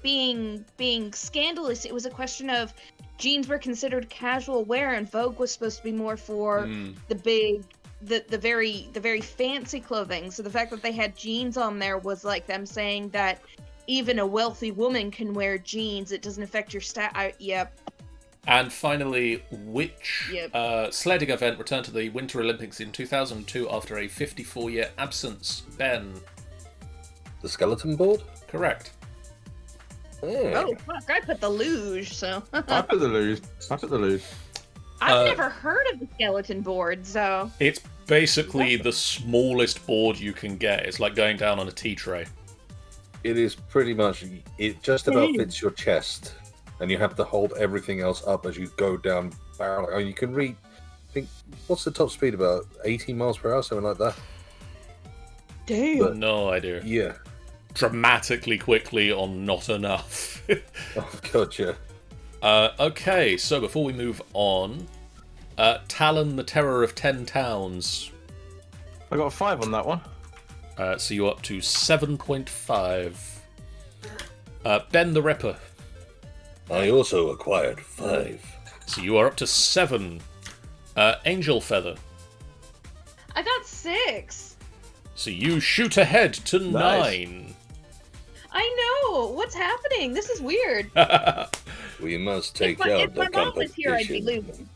being scandalous. It was a question of jeans were considered casual wear, and Vogue was supposed to be more for the very fancy clothing. So the fact that they had jeans on there was like them saying that even a wealthy woman can wear jeans. It doesn't affect your Yep. And finally, which sledding event returned to the Winter Olympics in 2002 after a 54-year absence? Ben? The skeleton board? Correct. Oh fuck! I put the luge. So I put the luge. I've never heard of the skeleton board. So It's basically the smallest board you can get. It's like going down on a tea tray. It is pretty much. It just about fits your chest, and you have to hold everything else up as you go down barrel. I mean, you can read. I think what's the top speed? About 80 miles per hour, something like that. Damn. But- No idea. Yeah. Dramatically quickly on not enough. Oh god, yeah. Okay, so before we move on, Talon, the Terror of 10 Towns. I got a 5 on that one. So you're up to 7.5. Ben the Ripper. I also acquired 5. So you are up to 7. Angel Feather. I got 6. So you shoot ahead to Nice. 9. I know. What's happening? This is weird. We must take if my, out if the my mom was here, I'd be competition. losing.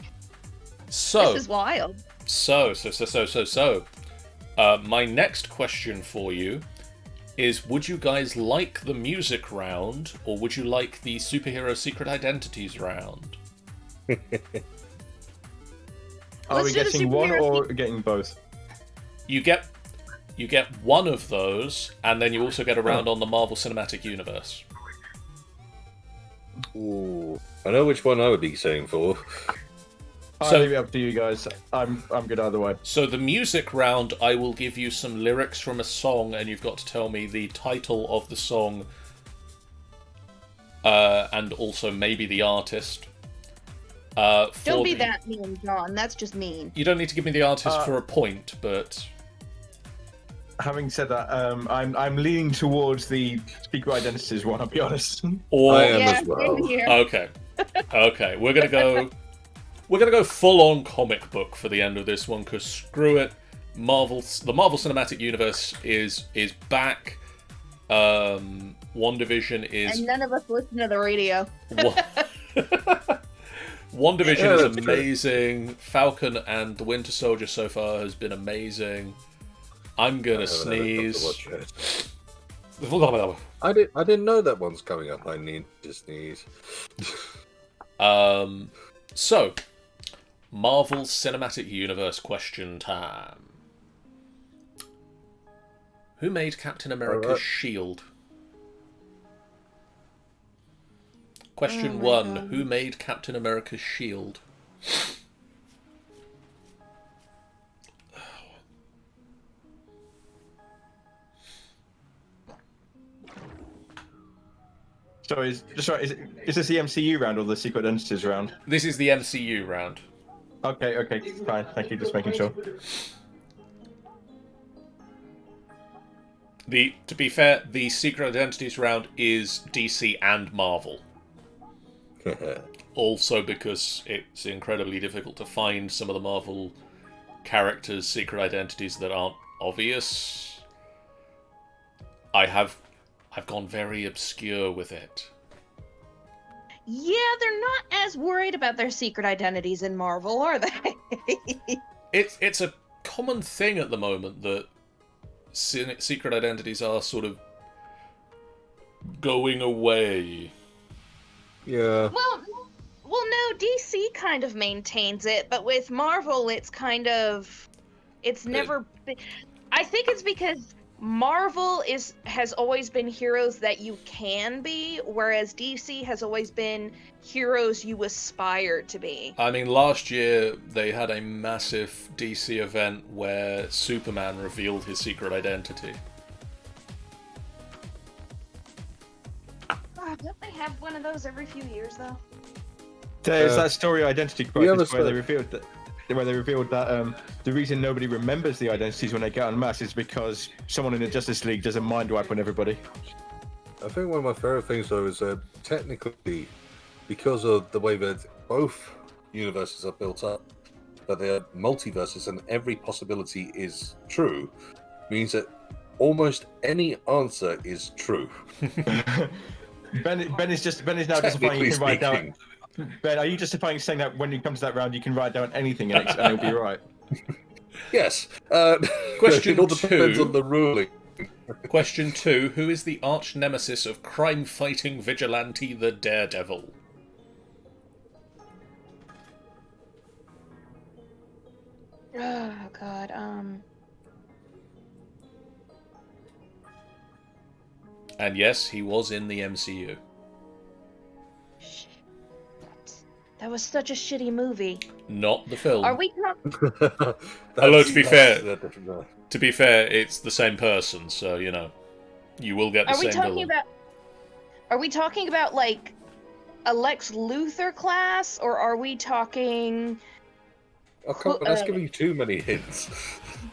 So, This is wild. so. My next question for you is, would you guys like the music round, or would you like the superhero secret identities round? Are Let's we do the getting one superhero or getting both? You get one of those, and then you also get a round on the Marvel Cinematic Universe. Ooh, I know which one I would be saying for. I'll So- leave it up to you guys. I'm good either way. So the music round, I will give you some lyrics from a song, and you've got to tell me the title of the song, and also maybe the artist. Don't be that mean, John. That's just mean. You don't need to give me the artist for a point, but Having said that, I'm leaning towards the secret identities one. I'll be honest. or I am Yeah, as well. same here. okay, we're gonna go full on comic book for the end of this one, because screw it, the Marvel Cinematic Universe is back. WandaVision is And none of us listen to the radio. WandaVision Yeah, is that's true. amazing. Falcon and the Winter Soldier so far has been amazing. I'm gonna sneeze. I didn't know that one's coming up. I need to sneeze. So, Marvel Cinematic Universe question time. Who made Captain America's Alright. shield? Question Oh my 1. God. Who made Captain America's shield? So is this the MCU round or the secret identities round? This is the MCU round. Okay, fine. Thank you. Just making sure. To be fair, the Secret Identities round is DC and Marvel. Also because it's incredibly difficult to find some of the Marvel characters' secret identities that aren't obvious. I've gone very obscure with it. Yeah, they're not as worried about their secret identities in Marvel, are they? It's a common thing at the moment that secret identities are sort of going away. Yeah. Well, no, DC kind of maintains it, but with Marvel, it's kind of, it's never. I think it's because Marvel has always been heroes that you can be, whereas DC has always been heroes you aspire to be. I mean, last year they had a massive DC event where Superman revealed his secret identity. Don't they have one of those every few years, though? There's that story identity the other crisis where they side- revealed that the reason nobody remembers the identities when they get en masse is because someone in the Justice League does a mind wipe on everybody. I think one of my favorite things though is technically because of the way that both universes are built up, that they are multiverses and every possibility is true, means that almost any answer is true. Ben is now justifying Technically you can write down. speaking. Ben, are you justifying saying that when you come to that round you can write down anything and it'll be right? Yes. Question it all depends 2. on the ruling. Question 2. Who is the arch nemesis of crime-fighting vigilante the Daredevil? Oh, God. And yes, he was in the MCU. That was such a shitty movie. Not the film. Are we talking? Although, to be fair, different. it's the same person, so, you know, you will get the Are we same talking villain. about? Are we talking about like a Lex Luthor class, or are we talking? Oh, come on, that's giving you too many hints.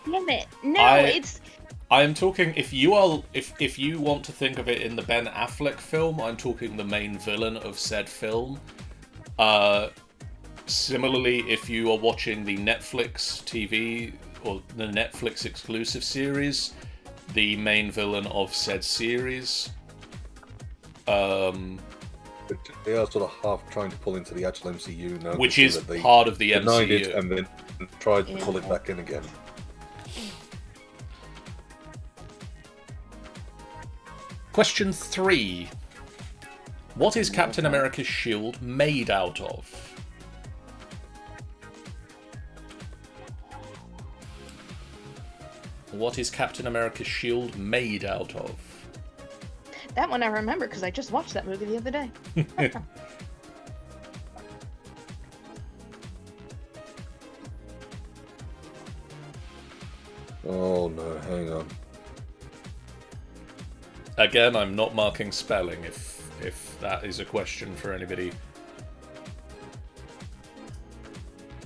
Damn it! No, it's. I am talking. If you want to think of it in the Ben Affleck film, I'm talking the main villain of said film. Similarly, if you are watching the Netflix TV or the Netflix exclusive series, the main villain of said series. They are sort of half trying to pull into the actual MCU now, Which is part of the denied MCU. it and then tried to pull it back in again. Question 3. What is Captain America's shield made out of? What is Captain America's shield made out of? That one I remember because I just watched that movie the other day. Oh no, hang on. Again, I'm not marking spelling if that is a question for anybody.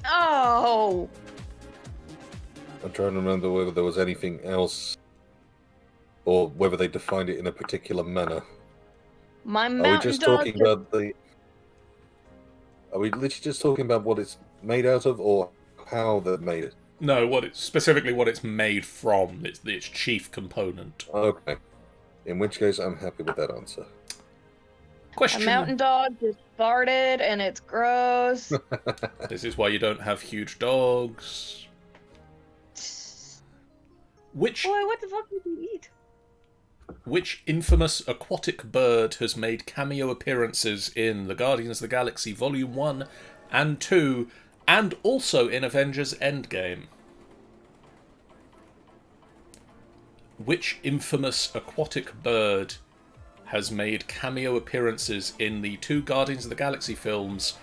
Oh! I'm trying to remember whether there was anything else, or whether they defined it in a particular manner. My Are we mountain just dog. talking about the? Are we literally just talking about what it's made out of, or how they made it? No, specifically what it's made from. Its chief component. Okay. In which case, I'm happy with that answer. A Question. mountain dog just farted and it's gross. This is why you don't have huge dogs. Which Boy, what the fuck did you eat? Which infamous aquatic bird has made cameo appearances in the Guardians of the Galaxy Volume 1 and 2, and also in Avengers Endgame? Which infamous aquatic bird has made cameo appearances in the 2 Guardians of the Galaxy films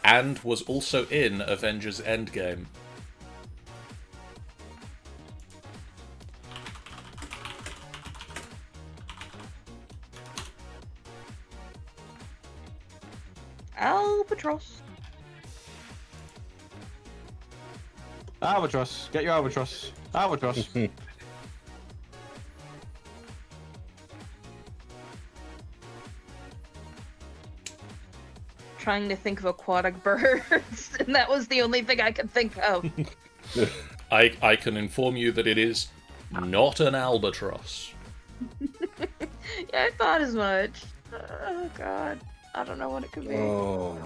and was also in Avengers Endgame? Albatross. Albatross. Get your albatross. Albatross. Trying to think of aquatic birds, and that was the only thing I could think of. I can inform you that it is not an albatross. Yeah, I thought as much. Oh god, I don't know what it could be. Oh.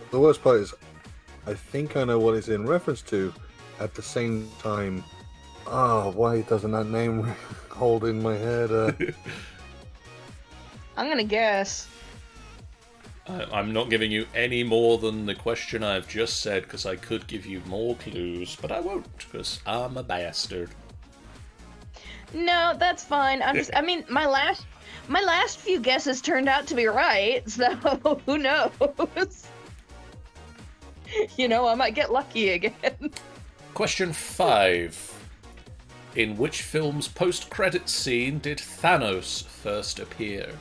The worst part is, I think I know what it's in reference to. At the same time, why doesn't that name hold in my head? I'm gonna guess. I'm not giving you any more than the question I've just said, because I could give you more clues, but I won't, because I'm a bastard. No, that's fine. I mean, my last few guesses turned out to be right, so who knows? You know, I might get lucky again. Question 5. In which film's post-credits scene did Thanos first appear?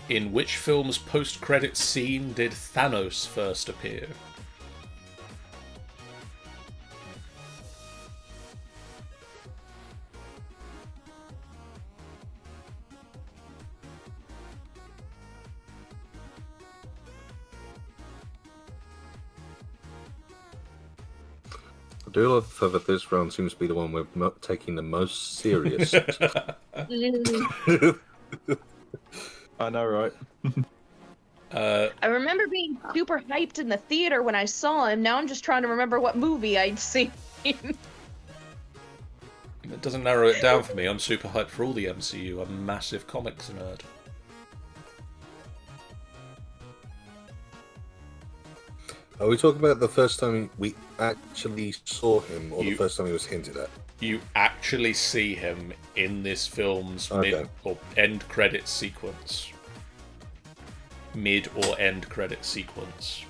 In which film's post-credits scene did Thanos first appear? I do love that this round seems to be the one we're taking the most serious. I know, right? I remember being super hyped in the theater when I saw him. Now I'm just trying to remember what movie I'd seen. It doesn't narrow it down for me. I'm super hyped for all the MCU. I'm a massive comics nerd. Are we talking about the first time we actually saw him, or the first time he was hinted at? You actually see him in this film's mid or end credit sequence. Mid or end credit sequence.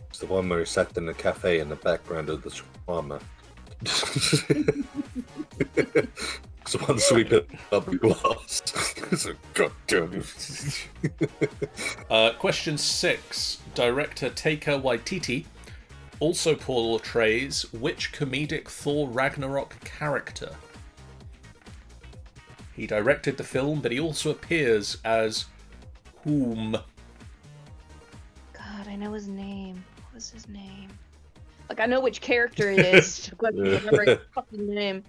It's the one where he sat in the cafe in the background of the shawarma. It's the one sweeping up the glass. So, God damn it. Question 6. Director Taika Waititi also portrays which comedic Thor Ragnarok character? He directed the film, but he also appears as whom? God, I know his name. What was his name? Like, I know which character it is. I don't remember his fucking name.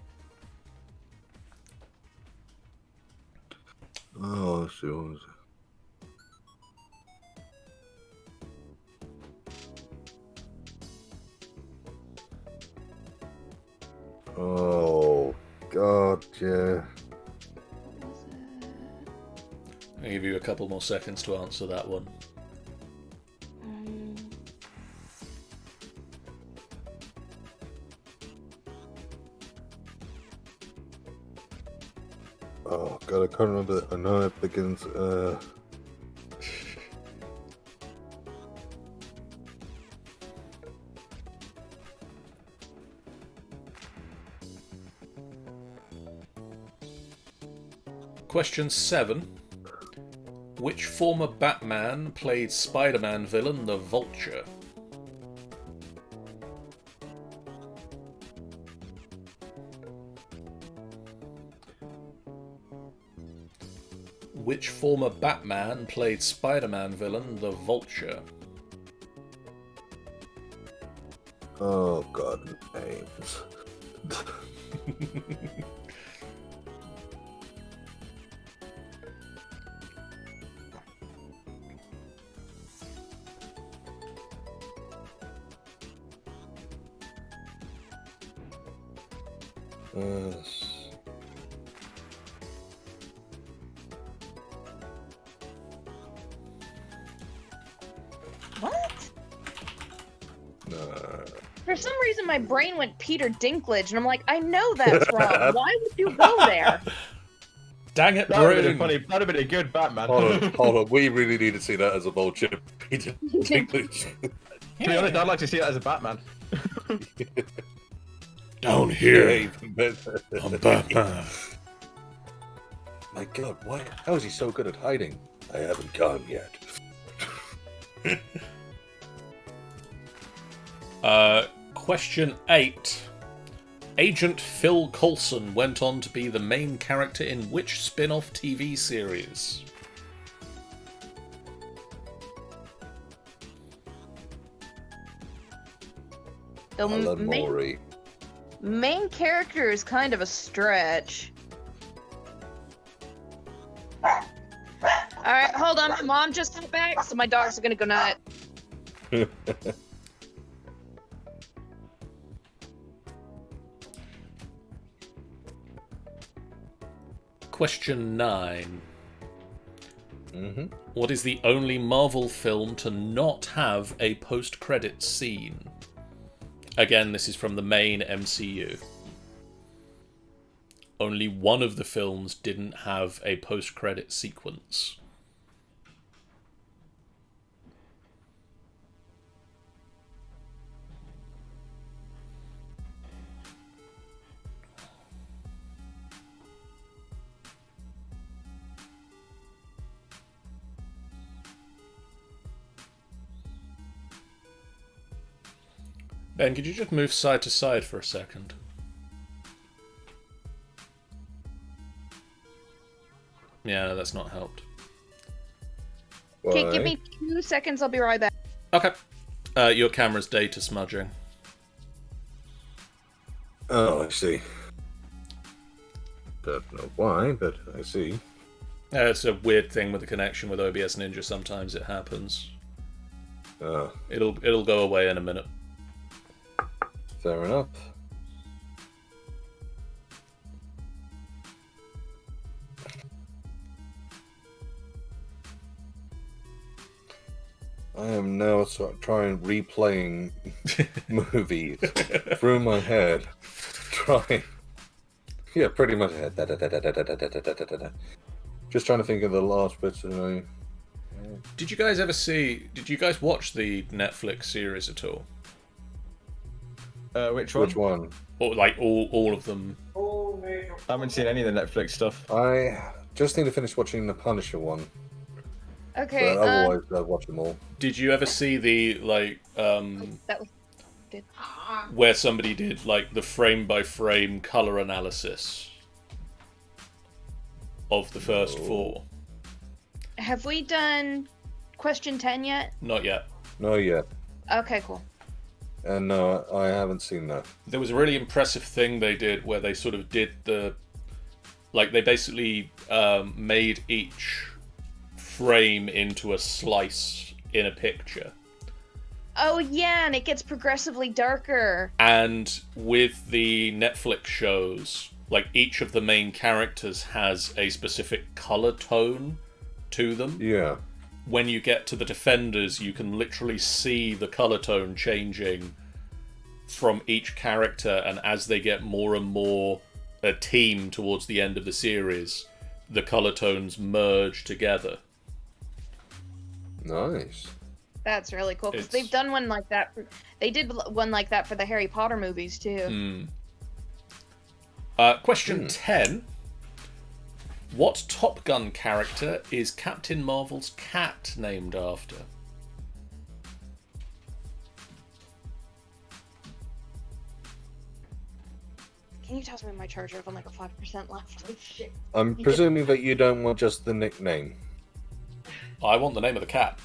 Oh, let's see, what was it? Oh, God, yeah. I'll give you a couple more seconds to answer that one. Oh, God, I can't remember. I know it begins. Question 7. Which former Batman played Spider-Man villain the Vulture? Which former Batman played Spider-Man villain the Vulture? Oh, God, names. What? For some reason, my brain went Peter Dinklage, and I'm like, I know that's wrong. Why would you go there? Dang it, That would have been Bruno. funny. That'd have been a good Batman. Hold on. We really need to see that as a vulture. Peter Dinklage. To be honest, I'd like to see that as a Batman. Down Yeah, here, even better. I'm Batman. My God, why? How is he so good at hiding? I haven't gone yet. Question 8. Agent Phil Coulson went on to be the main character in which spin-off TV series? The Alan Morey. main character is kind of a stretch. Alright, hold on. My mom just got back, so my dogs are gonna go nut. Question 9. Mm-hmm. What is the only Marvel film to not have a post-credits scene? Again, this is from the main MCU. Only one of the films didn't have a post-credit sequence. Ben, could you just move side to side for a second? Yeah, no, that's not helped. Okay, give Why? me 2 seconds, I'll be right back. Okay. Your camera's data smudging. Oh, I see. Don't know why, but I see. It's a weird thing with the connection with OBS Ninja. Sometimes it happens. Oh. It'll go away in a minute. Fair enough. I am now trying replaying movies through my head. Trying. Yeah, pretty much. Just trying to think of the last bits. Did you guys ever see? Did you guys watch the Netflix series at all? Which one? Which one? Or like all of them? I haven't seen any of the Netflix stuff. I just need to finish watching the Punisher one. Okay. But otherwise, I'll watch them all. Did you ever see the That was good. where somebody did like the frame by frame color analysis of the first four? Have we done question 10 yet? Not yet. No, yet. Okay, cool. And no, I haven't seen that. There was a really impressive thing they did where they sort of did the, like they basically made each frame into a slice in a picture. Oh yeah, and it gets progressively darker. And with the Netflix shows, like each of the main characters has a specific color tone to them. Yeah. When you get to the Defenders, you can literally see the color tone changing from each character, and as they get more and more a team towards the end of the series, the color tones merge together. Nice. That's really cool because It's- they've done one like that. They did one like that for the Harry Potter movies too. Question 10. What Top Gun character is Captain Marvel's cat named after? Can you toss me my charger? I've only got 5% left. Oh, shit. I'm presuming that you don't want just the nickname. I want the name of the cat.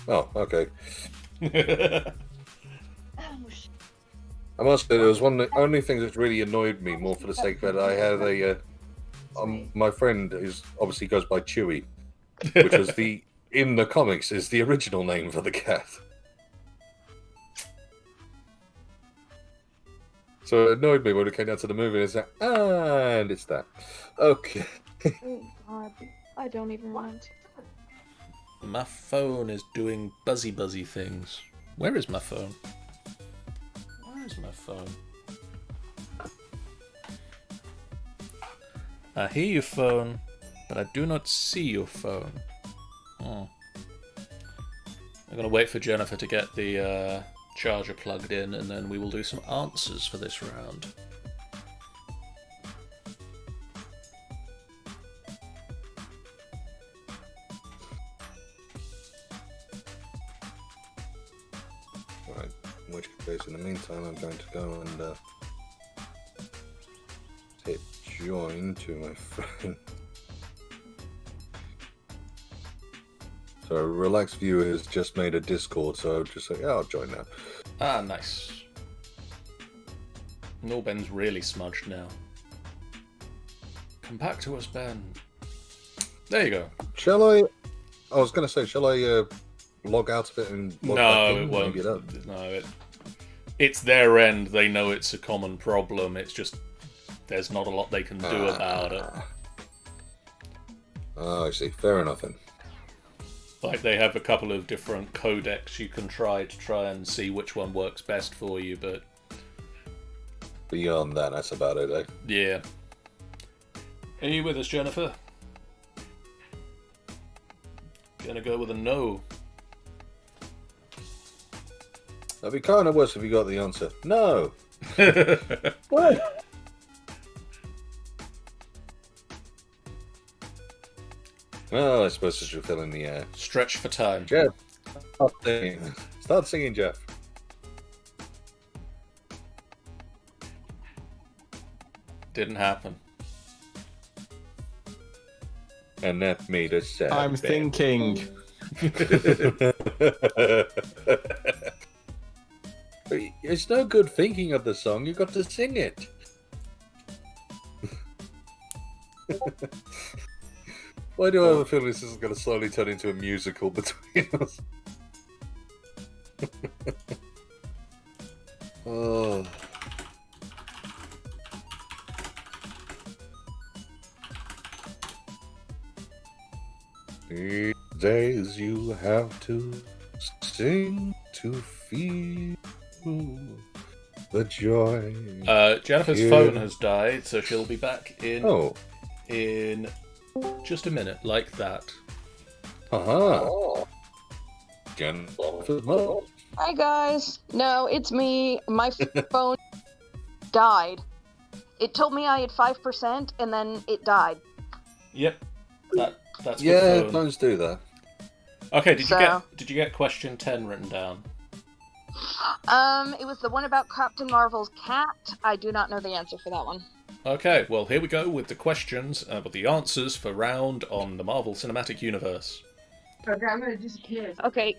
Oh, okay. Oh, shit. I must say, there was one of the only thing that really annoyed me more for the sake that I had my friend is obviously goes by Chewie, which was in the comics is the original name for the cat. So it annoyed me when it came down to the movie. It's like, and it's that. Okay. Oh, God. I don't even want. My phone is doing buzzy things. Where is my phone? Where is my phone? I hear your phone, but I do not see your phone. Oh. I'm going to wait for Jennifer to get the charger plugged in, and then we will do some answers for this round. Right. In which case, in the meantime, I'm going to go and hit join to my phone. So Relax Viewer has just made a Discord, so I'll just say, yeah, I'll join now. Ah, nice. Norben's really smudged now. Come back to us, Ben. There you go. Shall I? I was going to say, shall I log out of it and log back No, in it and won't. get up? No, it's their end. They know it's a common problem. It's just there's not a lot they can do about it. Oh, I see. Fair enough then. Like they have a couple of different codecs you can try and see which one works best for you, but Beyond that, that's about it, eh? yeah. Are you with us, Jennifer? Gonna go with a no. That'd be kind of worse if you got the answer. No. What? Well, I suppose I should fill in the air. Stretch for time. Jeff, start singing. Start singing, Jeff. Didn't happen. And that made us sad. I'm thinking. It's no good thinking of the song. You've got to sing it. Why do I have a feeling this is going to slowly turn into a musical between us? Oh. These days you have to sing to feel the joy. Jennifer's Yeah. phone has died, so she'll be back Oh. in just a minute, like that. Uh-huh. Jennifer's mother. Hi guys. No, it's me. My phone died. It told me I had 5%, and then it died. Yep, that's Yeah, good phone. phones do that. Okay, So- did you get question 10 written down? It was the one about Captain Marvel's cat. I do not know the answer for that one. Okay, well here we go with the questions, with the answers for round on the Marvel Cinematic Universe. Okay,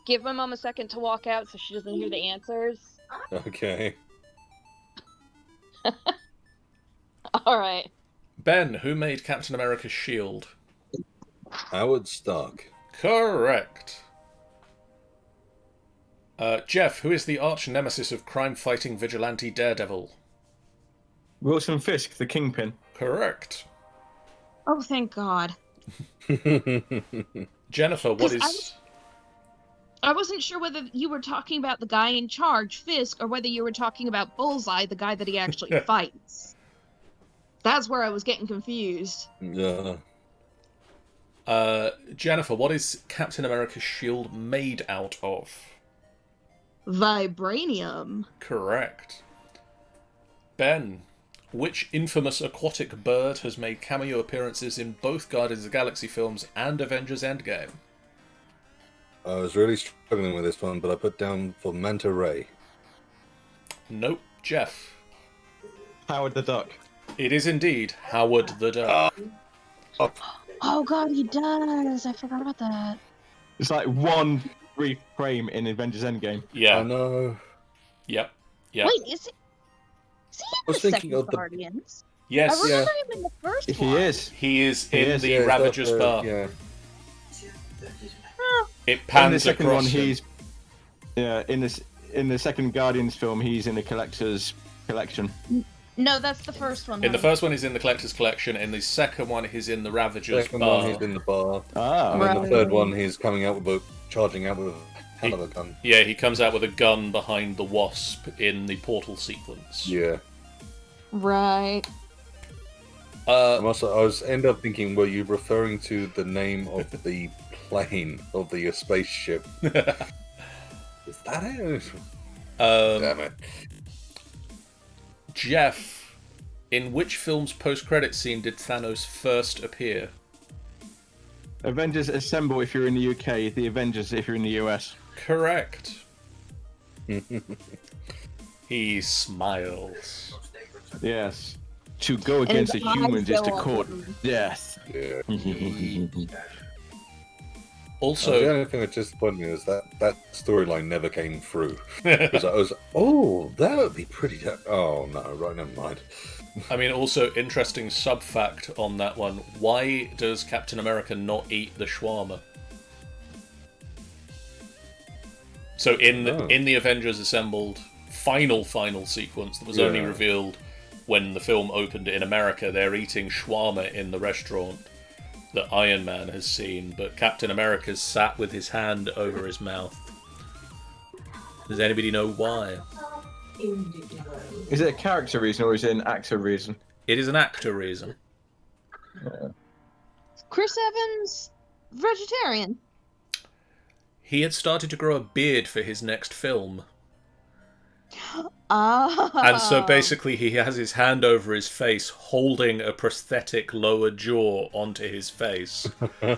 give my mom a second to walk out so she doesn't hear the answers. Okay. Alright. Ben, who made Captain America's shield? Howard Stark. Correct. Jeff, who is the arch nemesis of crime-fighting vigilante Daredevil? Wilson Fisk, the Kingpin. Correct. Oh, thank God. Jennifer, what 'Cause is... I wasn't sure whether you were talking about the guy in charge, Fisk, or whether you were talking about Bullseye, the guy that he actually fights. That's where I was getting confused. Yeah. Jennifer, what is Captain America's shield made out of? Vibranium. Correct. Ben, which infamous aquatic bird has made cameo appearances in both Guardians of the Galaxy films and Avengers Endgame? I was really struggling with this one, but I put down for Manta Ray. Nope. Jeff. Howard the Duck. It is indeed Howard the Duck. Oh God, he does. I forgot about that. It's like one brief frame in Avengers Endgame. I Yeah. know. Yep. Wait, is he in was the thinking second of the- Guardians? I Yes. remember him in the first one. He is. He is He in is, the Yeah, it's Ravager's up, bar. Yeah. It In the pans second across one, him. he's in the second Guardians film, he's in the Collector's Collection. No, that's the first one. In the honey. first one, he's in the Collector's Collection. In the second one, he's in the Ravager's Second bar. one, he's in the bar. Ah, And then the Right. third one, he's coming out with charging out with a hell of a gun. Yeah, he comes out with a gun behind the Wasp in the portal sequence. Yeah. Right. I was end up thinking, were you referring to the name of the plane of the spaceship? Is that it? Damn it. Jeff, in which film's post-credit scene did Thanos first appear? Avengers Assemble if you're in the UK, the Avengers if you're in the US. Correct. He smiles. Yes. To go against the his eyes humans is to go up. court death. Yeah. Also, The only thing that disappointed me is that storyline never came through. Because I was, that would be pretty. Oh no, right, never mind. I mean, also interesting sub-fact on that one. Why does Captain America not eat the shawarma? So in the Avengers Assembled final sequence that was only Yeah. revealed when the film opened in America, they're eating shawarma in the restaurant that Iron Man has seen, but Captain America's sat with his hand over his mouth. Does anybody know why? Is it a character reason or is it an actor reason? It is an actor reason. Chris Evans, vegetarian. He had started to grow a beard for his next film. Ah. And so basically he has his hand over his face holding a prosthetic lower jaw onto his face.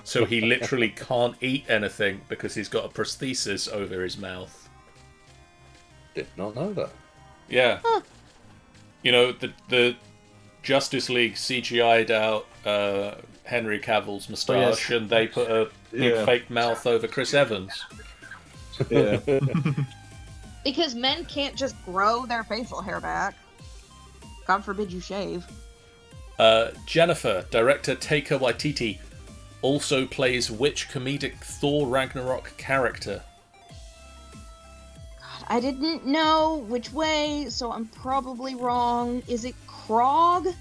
So he literally can't eat anything because he's got a prosthesis over his mouth. Did not know that. Yeah. You know, the Justice League CGI'd out Henry Cavill's moustache and they put a big fake mouth over Chris Evans. Yeah. Because men can't just grow their facial hair back. God forbid you shave. Jennifer, director Taika Waititi, also plays which comedic Thor Ragnarok character? God, I didn't know which way, so I'm probably wrong. Is it Krog?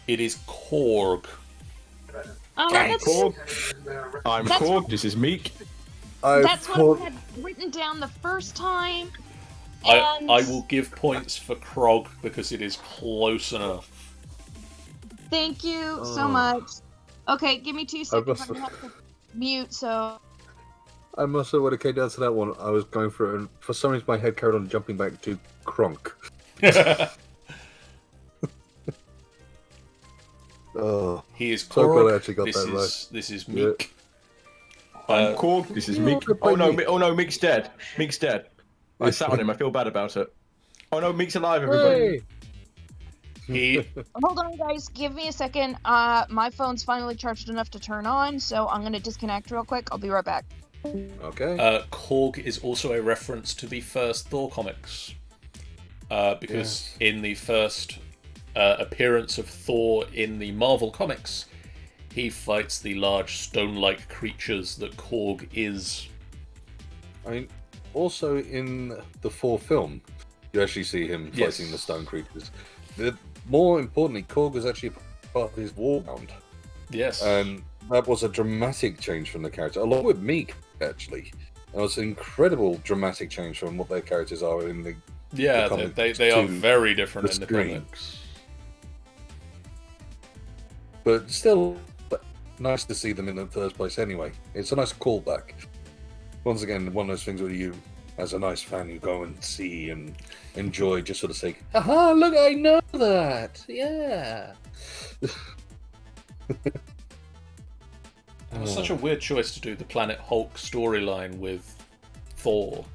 It is Korg. Oh, I'm Korg. I'm That's Korg. This is Meek. that's what I had written down the first time. And I will give points for Krog because it is close enough. Thank you so much. Okay, give me 2 seconds. must I'm gonna have to mute, so... I must have, when it came down to that one, I was going for it, and for some reason my head carried on jumping back to Kronk. Oh, He is so glad I Korg. actually got that right. This is Meek. I'm Korg. This is Meek. play Oh no, Meek. oh no, Meek's dead. Meek's dead. I sat on him. I feel bad about it. Oh no, Meek's alive, everybody. Hey! He Hold on, guys. Give me a second. My phone's finally charged enough to turn on, so I'm gonna disconnect real quick. I'll be right back. Okay. Korg is also a reference to the first Thor comics. Because in the first appearance of Thor in the Marvel comics, he fights the large stone-like creatures that Korg is. I mean, also in the Thor film, you actually see him fighting the stone creatures. More importantly, Korg was actually part of his war round. Yes. And that was a dramatic change from the character, along with Meek, actually. It was an incredible dramatic change from what their characters are in the yeah, comics they are to very different the in the screen. comics. But still, nice to see them in the first place anyway. It's a nice callback. Once again, one of those things where you, as a nice fan, you go and see and enjoy just for the sake, haha, look, I know that! Yeah! It was such a weird choice to do the Planet Hulk storyline with Thor.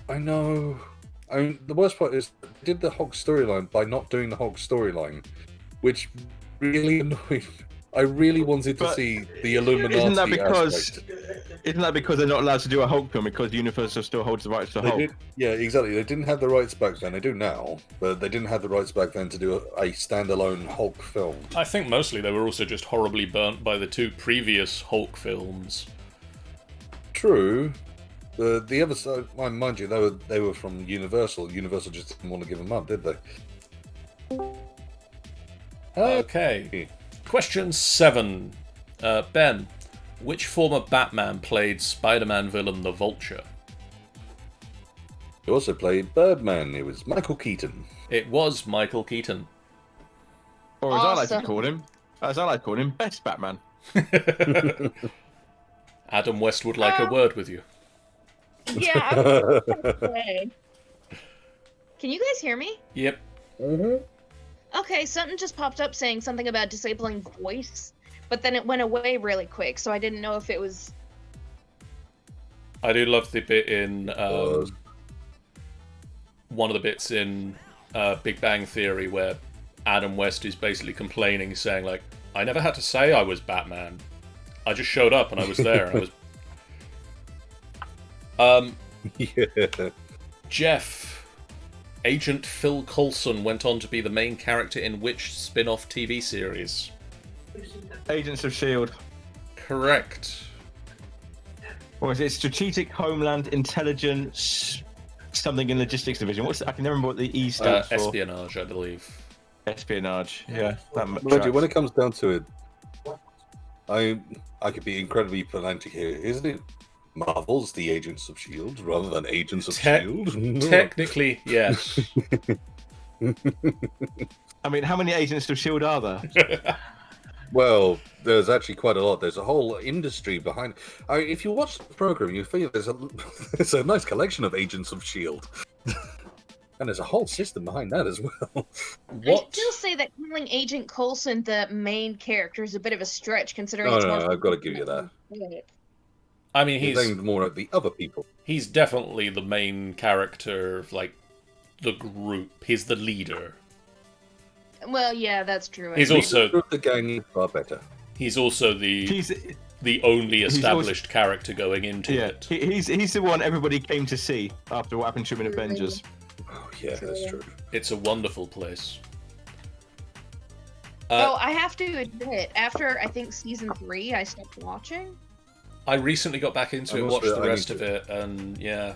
I know. I mean, the worst part is, they did the Hulk storyline by not doing the Hulk storyline, which really annoyed me. I really wanted to see the Illuminati Isn't that because? aspect. Isn't that because they're not allowed to do a Hulk film because Universal still holds the rights to They Hulk? did, yeah, exactly. They didn't have the rights back then. They do now, but they didn't have the rights back then to do a standalone Hulk film. I think mostly they were also just horribly burnt by the two previous Hulk films. True. The other side, mind you, they were from Universal. Universal just didn't want to give them up, did they? Okay. Question 7. Ben, which former Batman played Spider-Man villain the Vulture? He also played Birdman. It was Michael Keaton. It was Michael Keaton. Or as I like to Awesome. call him, Best Batman. Adam West would like a word with you. Yeah. I was gonna say. Can you guys hear me? Yep. Okay, something just popped up saying something about disabling voice, but then it went away really quick, so I didn't know if it was... I do love the bit in one of the bits in Big Bang Theory where Adam West is basically complaining, saying like, I never had to say I was Batman. I just showed up and I was there. And I was... Yeah. Jeff, Agent Phil Coulson went on to be the main character in which spin-off TV series? Agents of S.H.I.E.L.D. Correct. Or is it Strategic Homeland Intelligence something in Logistics Division? I can never remember what the E stands for. Espionage, I believe. Espionage. Yeah. That much Mind you, tracks. when it comes down to it, I could be incredibly pedantic here. Isn't it Marvel's The Agents of S.H.I.E.L.D. rather than Agents of S.H.I.E.L.D.? Technically, yes. I mean, how many Agents of S.H.I.E.L.D. are there? Well, there's actually quite a lot. There's a whole industry behind. If you watch the program, you feel there's a nice collection of Agents of S.H.I.E.L.D. And there's a whole system behind that as well. I still say that calling Agent Coulson the main character is a bit of a stretch, considering it's more... No, I've got to give you that. I mean, He's aimed more at the other people. he's definitely the main character of, like, the group. He's the leader. Well, yeah, that's true. He's also The gang is far better. he's also the only established character going into it. He's the one everybody came to see after what happened to him in Avengers. Oh, yeah, that's true. It's a wonderful place. Oh, I have to admit, after I think season 3, I stopped watching. I recently got back into it, watched the rest of it, and yeah.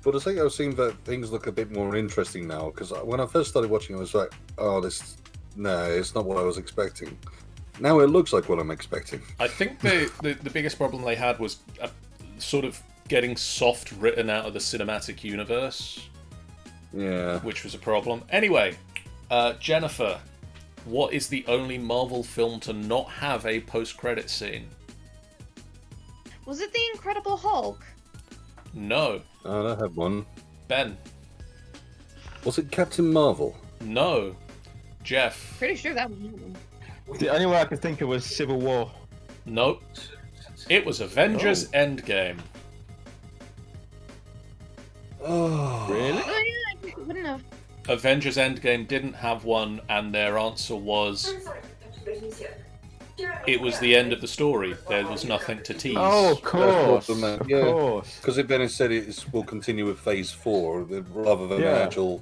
But I think I've seen that things look a bit more interesting now, because when I first started watching it, I was like, oh, no, it's not what I was expecting. Now it looks like what I'm expecting. I think the biggest problem they had was sort of getting soft written out of the cinematic universe. Yeah. Which was a problem. Anyway, Jennifer, what is the only Marvel film to not have a post-credit scene? Was it The Incredible Hulk? No. I had one. Ben? Was it Captain Marvel? No. Jeff? Pretty sure that was you. The only one I could think of was Civil War. Nope. It was Avengers Endgame. Oh. Really? Oh yeah, I guess it wouldn't have. Avengers Endgame didn't have one, and their answer was it was the end of the story. There was nothing to tease. Oh, of course. Of Course. Because it then said it will continue with Phase 4 rather than an actual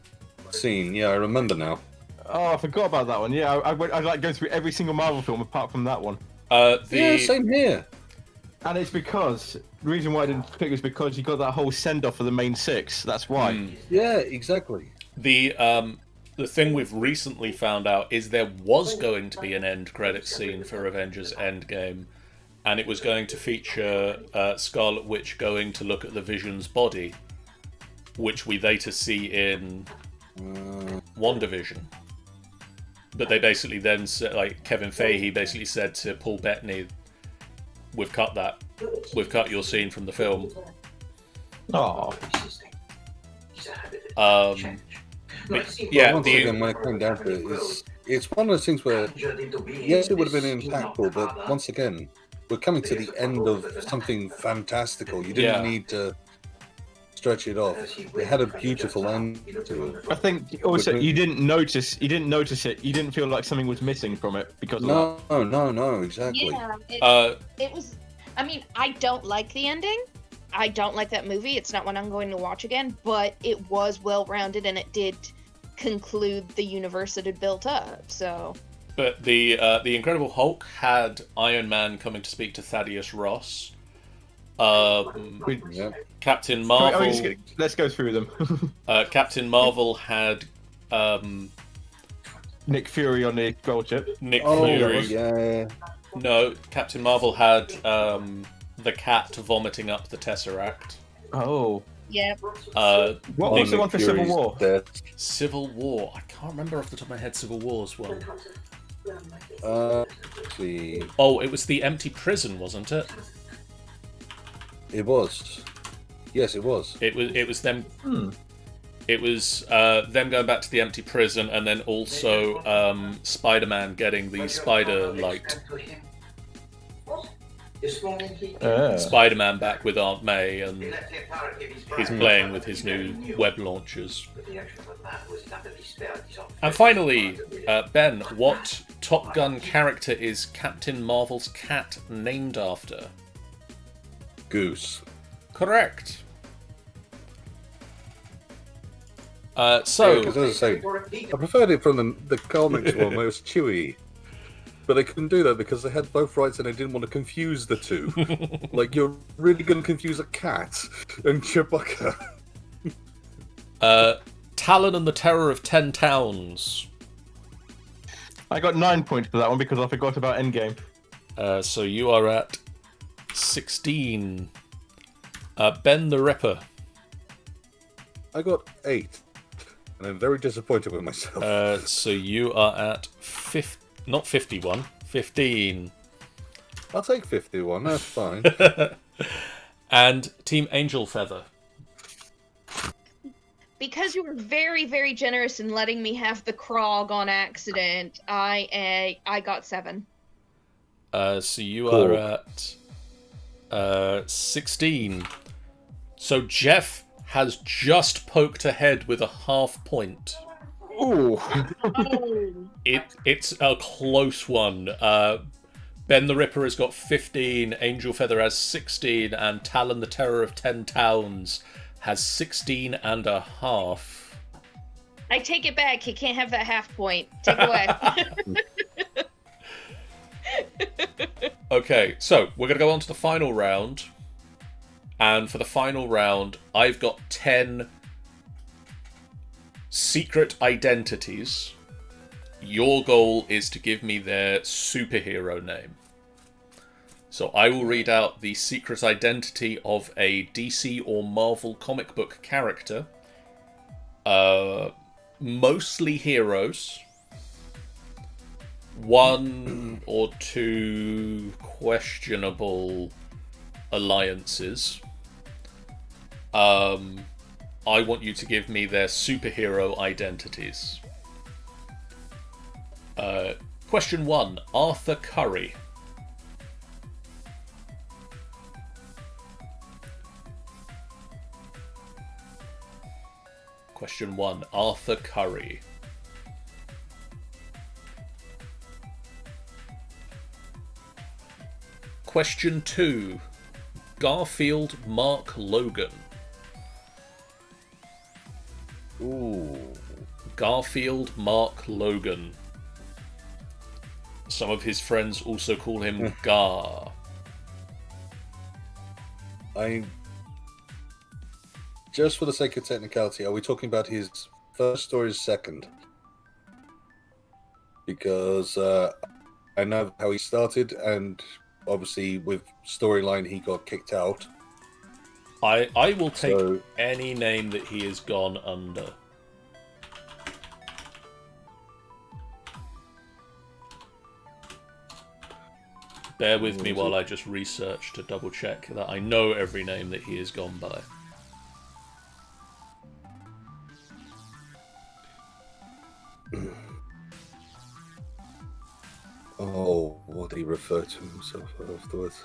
scene. Yeah, I remember now. Oh, I forgot about that one. Yeah, I like going through every single Marvel film apart from that one. Yeah, same here. And it's because the reason why I didn't pick was because you got that whole send off for the main six. That's why. Yeah, exactly. The thing we've recently found out is there was going to be an end credit scene for Avengers Endgame, and it was going to feature Scarlet Witch going to look at the Vision's body, which we later see in WandaVision. But they basically then said, like, Kevin Feige basically said to Paul Bettany, we've cut that. We've cut your scene from the film. Oh. Yeah, once again, when it came down to it, it's one of those things where, yes, it would have been impactful, but once again, we're coming to the end of something fantastical. You didn't need to stretch it off. It had a beautiful end to it. I think also you didn't notice it. You didn't feel like something was missing from it because of that. No, exactly. Yeah, it was. I mean, I don't like the ending. I don't like that movie. It's not one I'm going to watch again. But it was well-rounded, and it did conclude the universe it had built up. So. But the Incredible Hulk had Iron Man coming to speak to Thaddeus Ross. Captain Marvel. Let's go through them. Captain Marvel had Nick Fury on the gold ship. Nick Fury. Yeah. No, Captain Marvel had the cat vomiting up the Tesseract. Oh. Yeah. What was the one for Civil War? Civil War. I can't remember off the top of my head Civil War's one. Oh, it was the empty prison, wasn't it? It was. Yes, it was. It was them. It was them going back to the empty prison, and then also Spider-Man getting the spider light. Spider-Man back with Aunt May, and he's playing with his new web launchers. And finally, Ben, what Top Gun character is Captain Marvel's cat named after? Goose. Correct. Because as I say, I preferred it from the comics one where it was Chewie. But they couldn't do that because they had both rights and they didn't want to confuse the two. Like, you're really going to confuse a cat and Chewbacca. Talon and the Terror of 10 Towns. I got 9 points for that one because I forgot about Endgame. So you are at 16. Ben the Ripper. I got 8. And I'm very disappointed with myself. So you are at 51. 15. I'll take 51, that's fine. And Team Angel Feather. Because you were very, very generous in letting me have the Krog on accident, I got 7. So you are at 16. So Jeff has just poked ahead with a half point. Ooh. It's a close one. Ben the Ripper has got 15, Angel Feather has 16, and Talon the Terror of 10 Towns has 16 and a half. I take it back. He can't have that half point. Take it away. Okay, so we're going to go on to the final round. And for the final round, I've got 10 secret identities. Your goal is to give me their superhero name. So I will read out the secret identity of a DC or Marvel comic book character. Mostly heroes. 1 or 2 questionable alliances. I want you to give me their superhero identities. Question 1. Arthur Curry. Question 1. Arthur Curry. Question 2. Garfield Mark Logan. Ooh. Garfield Mark Logan. Some of his friends also call him Gar. Just for the sake of technicality, are we talking about his first or his second? Because I know how he started, and obviously with storyline he got kicked out. I will take any name that he has gone under. Bear with me while I just research to double check that I know every name that he has gone by. Oh, what did he refer to himself afterwards?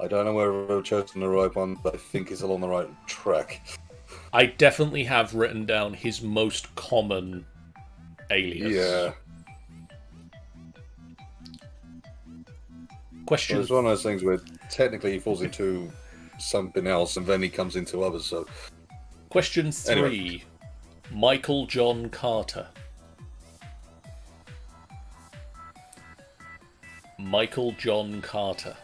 I don't know whether I've chosen the right one, but I think it's along the right track. I definitely have written down his most common alias. Yeah. Question. Well, it's one of those things where technically he falls into something else and then he comes into others. So, Question 3. Anyway. Michael John Carter. Michael John Carter.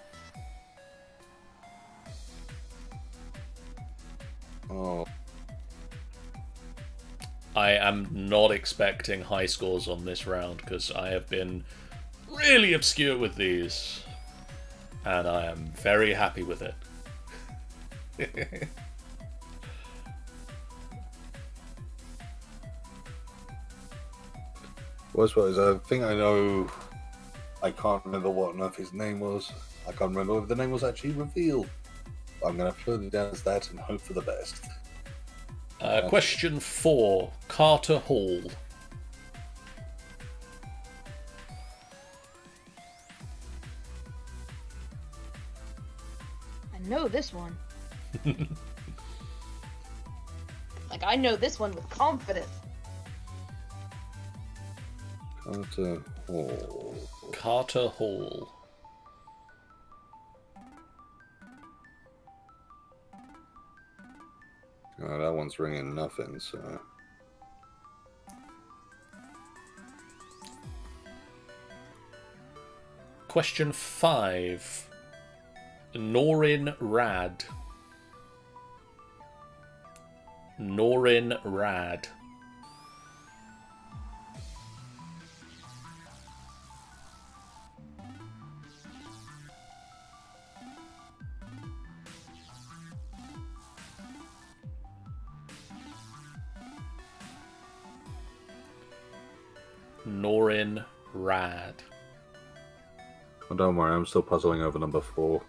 oh, I am not expecting high scores on this round because I have been really obscure with these. And I am very happy with it. worst part is I think I know. I can't remember what on earth his name was. I can't remember if the name was actually revealed. I'm going to put it down as that and hope for the best. Question 4. Carter Hall. I know this one. Like, I know this one with confidence. Carter Hall. Carter Hall. Oh, that one's ringing nothing, so... Question 5. Norin Rad. Norin Rad. Norin Rad. Oh, don't worry, I'm still puzzling over number 4.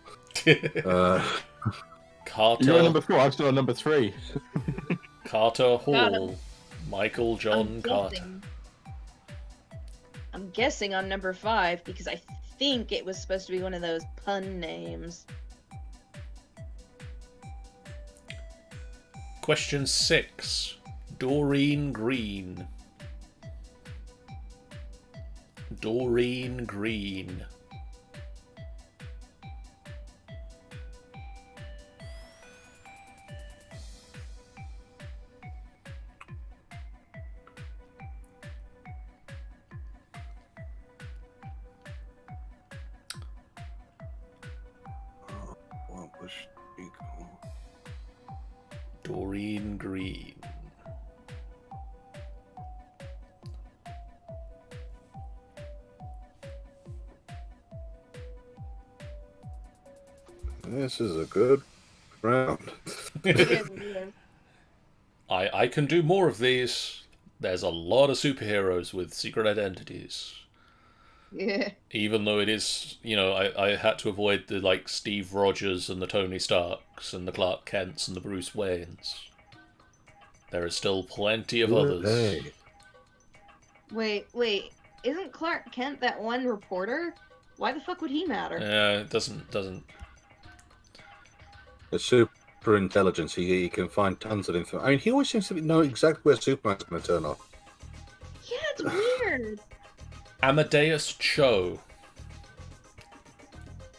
Carter. You're on number 4. I'm still on number 3. Carter Hall. Got him. Michael John Carter. I'm guessing on number 5 because I think it was supposed to be one of those pun names. Question 6. Doreen Green. Doreen Green. Doreen Green. This is a good round. It is, it is. I can do more of these. There's a lot of superheroes with secret identities. Yeah. Even though it is, I had to avoid the, like, Steve Rogers and the Tony Starks and the Clark Kents and the Bruce Waynes. There are still plenty of others. Hey. Wait. Isn't Clark Kent that one reporter? Why the fuck would he matter? It doesn't. The super intelligence, he can find tons of information. I mean, he always seems to know exactly where Superman's going to turn up. Yeah, it's weird. Amadeus Cho.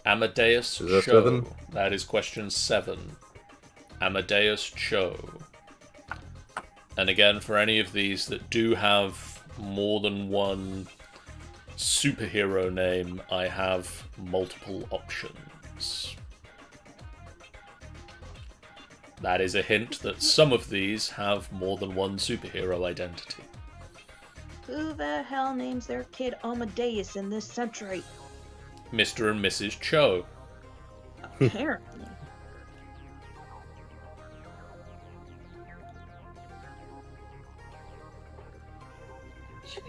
Amadeus Is that Cho. 7? That is question 7. Amadeus Cho. And again, for any of these that do have more than one superhero name, I have multiple options. That is a hint that some of these have more than one superhero identity. Who the hell names their kid Amadeus in this century? Mr. and Mrs. Cho. Apparently.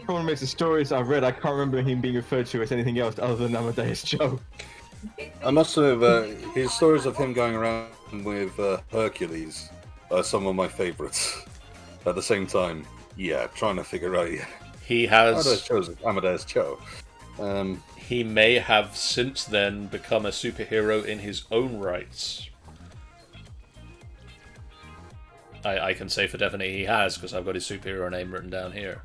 One makes the stories I've read, I can't remember him being referred to as anything else other than Amadeus Cho. I must have, his stories of him going around with Hercules are some of my favourites. At the same time, trying to figure out, He has... Amadeus Cho. He may have since then become a superhero in his own rights. I can say for definite he has, because I've got his superhero name written down here.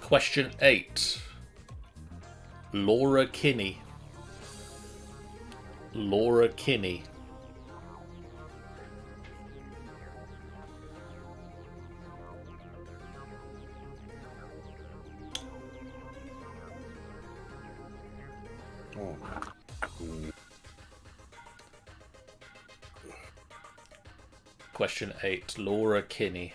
Question 8. Laura Kinney. Laura Kinney. Oh. Question 8. Laura Kinney.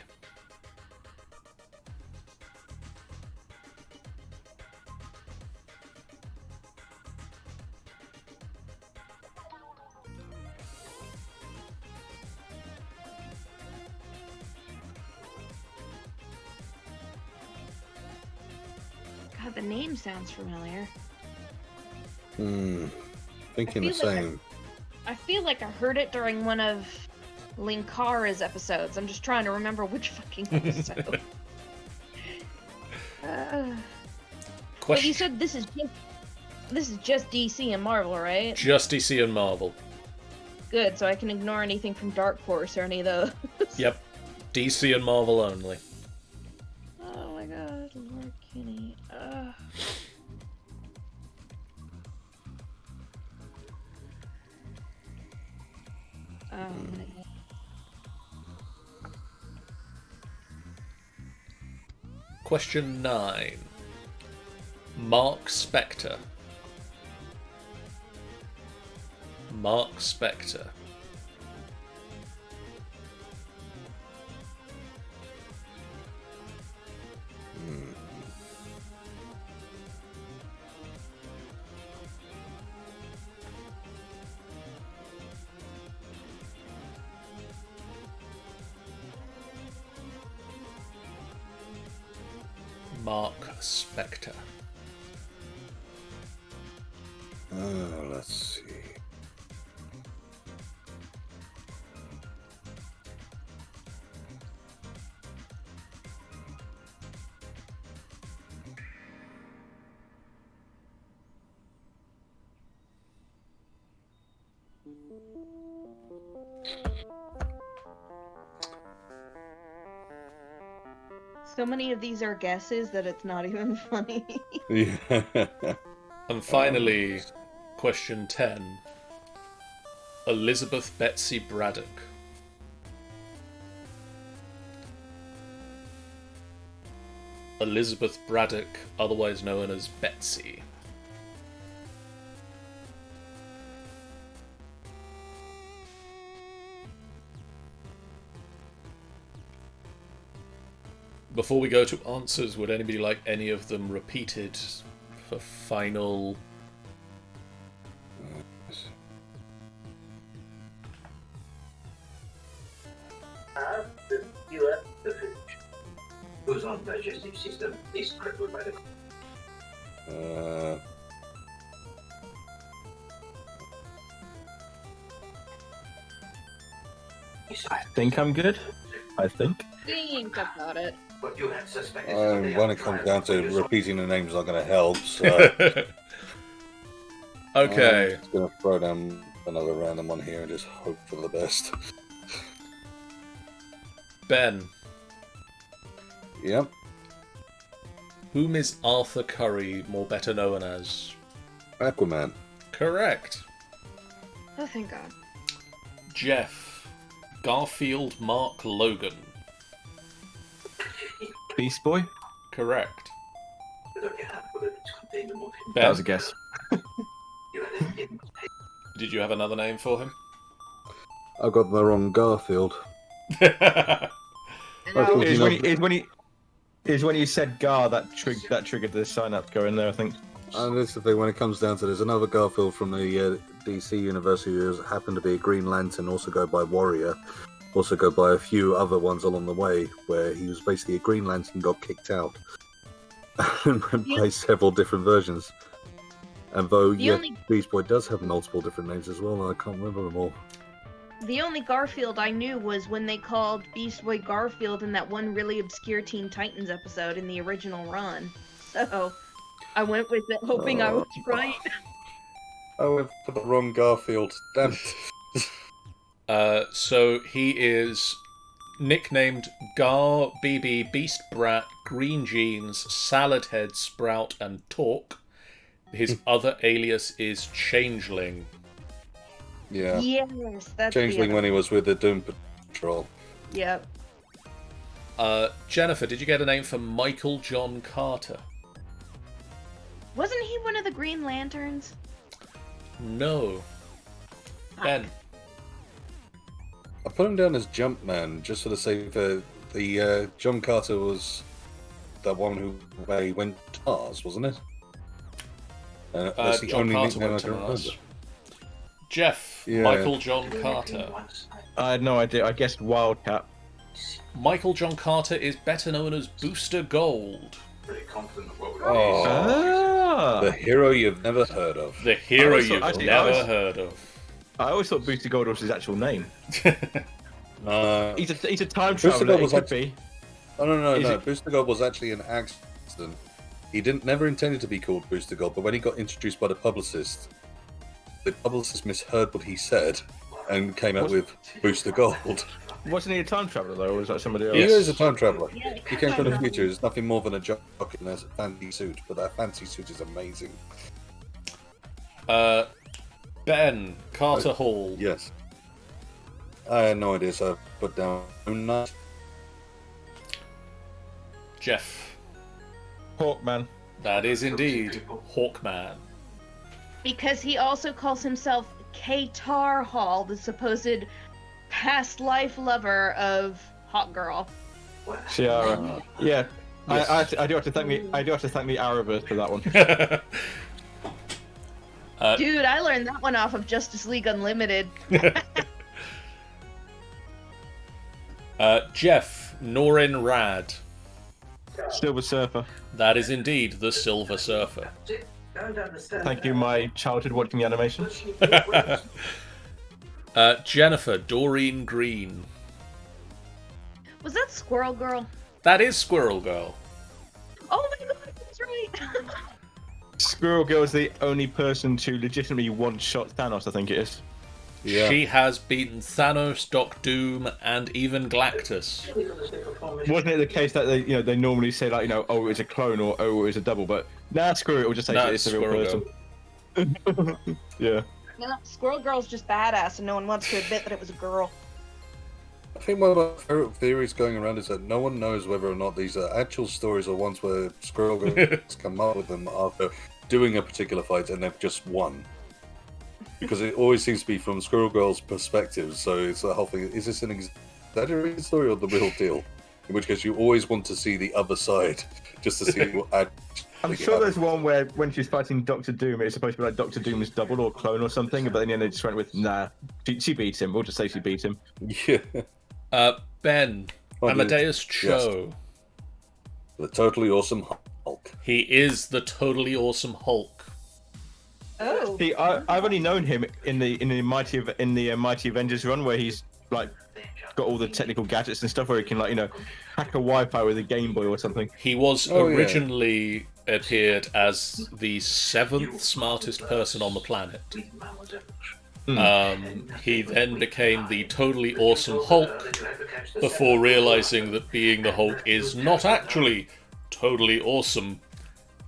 God, the name sounds familiar. Thinking the I feel like same. I feel like I heard it during one of Linkara's episodes. I'm just trying to remember which fucking episode. But Question... you said this is just DC and Marvel, right? Just DC and Marvel. Good, so I can ignore anything from Dark Horse or any of those. Yep. DC and Marvel only. Oh my god, Lord Kinney. Oh my god. Question 9. Mark Spector. Mark Spector. Mark Spector. Let's see. So many of these are guesses that it's not even funny. Yeah. And finally, question 10. Elizabeth Betsy Braddock. Elizabeth Braddock, otherwise known as Betsy. Before we go to answers, would anybody like any of them repeated for final? The viewer, the food, whose digestive system is crippled by the. I think I'm good. I think. Think about it. What you had suspected. When it comes down to repeating the names, not going to help. So Okay. I'm just going to throw down another random one here and just hope for the best. Ben, Yep. whom is Arthur Curry more better known as? Aquaman. Correct. Oh, thank God. Jeff, Garfield Mark Logan. Beast Boy? Correct. That Ben, was a guess. did you have another name for him? I got the wrong Garfield. No, Is when you said Gar that triggered the sign up go in there, I think. And this is the thing, when it comes down to, there's another Garfield from the DC universe who happened to be a Green Lantern, also go by Warrior, also go by a few other ones along the way, where he was basically a Green Lantern, got kicked out, and played several different versions. And though, Beast Boy does have multiple different names as well, and I can't remember them all. the only Garfield I knew was when they called Beast Boy Garfield in that one really obscure Teen Titans episode in the original run. So I went with it, hoping I was right. I went for the wrong Garfield. Damn it. So he is nicknamed Gar, BB, Beast Brat, Green Jeans, Salad Head, Sprout, and Talk. His other alias is Changeling. Yeah. Yes, that's Changeling the when he was with the Doom Patrol. Yep. Jennifer, did you get a name for Michael John Carter? Wasn't he one of the Green Lanterns? No. Ben. I put him down as Jumpman, just for the sake of the John Carter was the one who went to Mars, wasn't it? That's the John only Carter nickname I went to can Mars. remember. Jeff, Yeah. Michael John Carter. I had no idea. I guessed Wildcat. Michael John Carter is better known as Booster Gold. Pretty confident of what we're Oh, Ah! the hero you've never heard of. The hero always you've thought- actually, never heard of. I always thought Booster Gold was his actual name. He's a time Booster traveler. Gold He was could actually- be. Oh no, Is no. it- Booster Gold was actually an accident. He never intended to be called Booster Gold, but when he got introduced by the publicist misheard what he said and came out with Booster Gold. Wasn't he a time traveler though, or was that somebody else? He is a time traveler. Yeah, He came from the future. It's nothing more than a jock in a fancy suit, but that fancy suit is amazing. Ben, Carter Hall. Yes. I had no idea, so I put down Moon Knight. Jeff. Hawkman. That is indeed Hawkman. Because he also calls himself Katar Hall, the supposed past life lover of Hot Girl. Ciara. Yeah. Yes. I do have to thank the Arrowverse for that one. Dude, I learned that one off of Justice League Unlimited. Jeff, Norin Rad. Silver Surfer. That is indeed the Silver Surfer. Don't understand. Thank you, my childhood watching the animation. Jennifer, Doreen Green. Was that Squirrel Girl? That is Squirrel Girl. Oh my god, that's right! Squirrel Girl is the only person to legitimately one-shot Thanos, I think it is. Yeah. She has beaten Thanos, Doc Doom, and even Galactus. Wasn't it the case that they normally say like oh it was a clone or oh it was a double, but nah, screw it, we'll just say Nah, it's a real Squirrel person. Yeah. No, Squirrel Girl's just badass and no one wants to admit that it was a girl. I think one of the theories going around is that no one knows whether or not these are actual stories or ones where Squirrel Girls come up with them after doing a particular fight and they've just won. Because it always seems to be from Squirrel Girl's perspective, so it's the whole thing. Is this an exaggerated story or the real deal? In which case, you always want to see the other side, just to see what. I'm sure there's one where when she's fighting Doctor Doom, it's supposed to be like Doctor Doom's double or clone or something, but then they just went with, nah, she beats him. We'll just say she beat him. Yeah. Ben, Amadeus Cho. Yes. The totally awesome Hulk. He is the totally awesome Hulk. Oh. See, I've only known him in the Mighty Avengers run, where he's like got all the technical gadgets and stuff, where he can hack a Wi-Fi with a Game Boy or something. He was originally appeared as the 7th smartest person on the planet. He then became the totally awesome Hulk before realizing that being the Hulk is not actually totally awesome,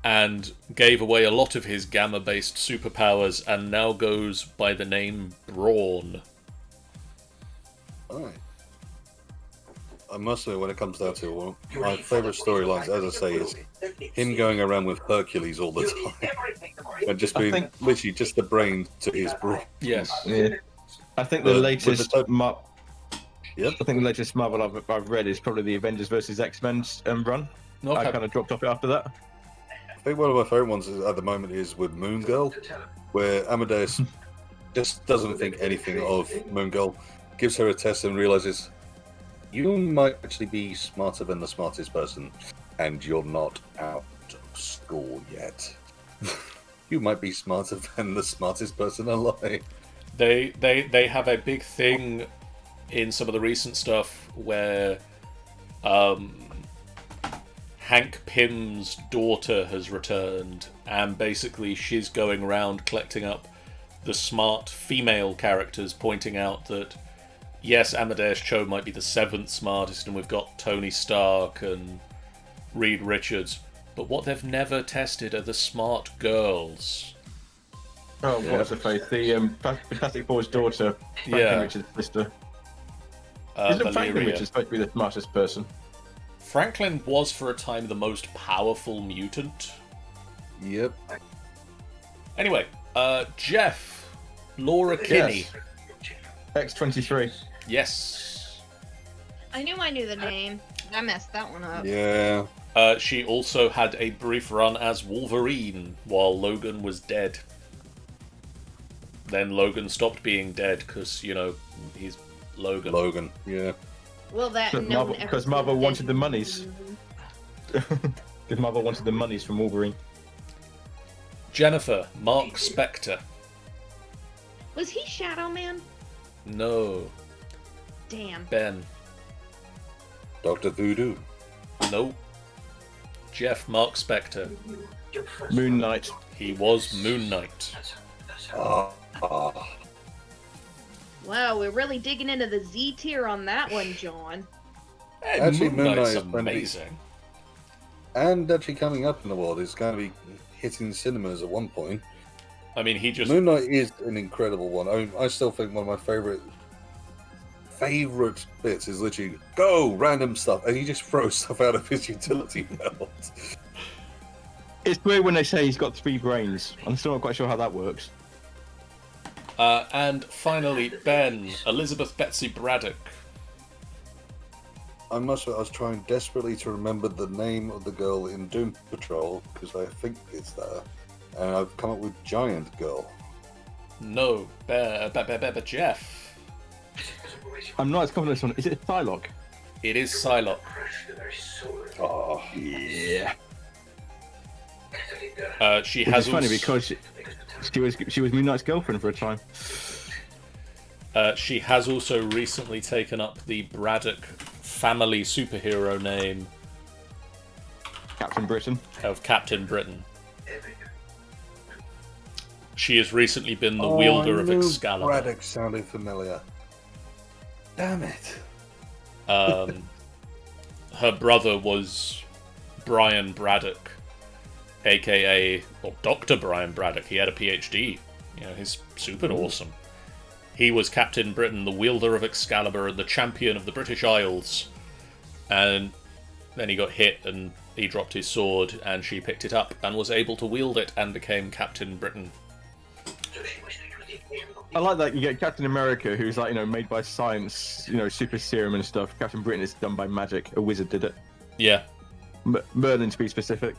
and gave away a lot of his gamma-based superpowers, and now goes by the name Brawn. Alright. I must admit, when it comes down to one of my favourite storylines, as I say, is him going around with Hercules all the time. And just being literally just the brain to his brain. Yes. Yeah. I think the latest Yep. I think the latest Marvel I've read is probably the Avengers versus X-Men run. Okay. I kind of dropped off it after that. I think one of my favourite ones at the moment is with Moon Girl, where Amadeus just doesn't think anything of Moon Girl, gives her a test and realizes you might actually be smarter than the smartest person, and you're not out of school yet. You might be smarter than the smartest person alive. They have a big thing in some of the recent stuff where Hank Pym's daughter has returned, and basically she's going around collecting up the smart female characters, pointing out that yes, Amadeus Cho might be the 7th smartest, and we've got Tony Stark and Reed Richards, but what they've never tested are the smart girls. Oh, what's her face? The Fantastic Four's daughter, Franklin Richards' sister. Isn't Franklin Richards supposed to be the smartest person? Franklin was for a time the most powerful mutant. Yep. Anyway, Jeff, Laura Kinney. Yes. X-23. Yes. I knew the name. I messed that one up. Yeah. She also had a brief run as Wolverine while Logan was dead. Then Logan stopped being dead because, he's Logan. Logan, yeah. Well, that Because Marvel wanted the monies. Because Marvel wanted the monies from Wolverine. Jennifer, Mark Spector. Was he Shadow Man? No. Damn. Ben. Dr. Voodoo. Nope. Jeff, Mark Spector. Moon Knight. He was Moon Knight. Wow, we're really digging into the Z tier on that one, John. Hey, Actually, Moon Knight's Moon Knight is amazing. And actually coming up in the world, it's going to be hitting cinemas at one point. I mean, he just... Moon Knight is an incredible one. I still think one of my favourite bits is literally, go, random stuff, and he just throws stuff out of his utility belt. It's weird when they say he's got 3 brains. I'm still not quite sure how that works. And finally, Ben, Elizabeth Betsy Braddock. I must admit, I was trying desperately to remember the name of the girl in Doom Patrol, because I think it's there. And I've come up with Giant Girl. No, Jeff. I'm not as confident on it. Is it Psylocke? It is Psylocke. Oh, Yeah. She Which has is funny also... because she was Moon Knight's girlfriend for a time. She has also recently taken up the Braddock family superhero name Captain Britain. of Captain Britain. She has recently been the wielder of Excalibur. Braddock sounded familiar. Damn it. Her brother was Brian Braddock, aka Dr. Brian Braddock. He had a PhD. He's super awesome. He was Captain Britain, the wielder of Excalibur and the champion of the British Isles. And then he got hit and he dropped his sword and she picked it up and was able to wield it and became Captain Britain. I like that you get Captain America, who's like, made by science, super serum and stuff. Captain Britain is done by magic. A wizard did it. Yeah. Merlin, to be specific.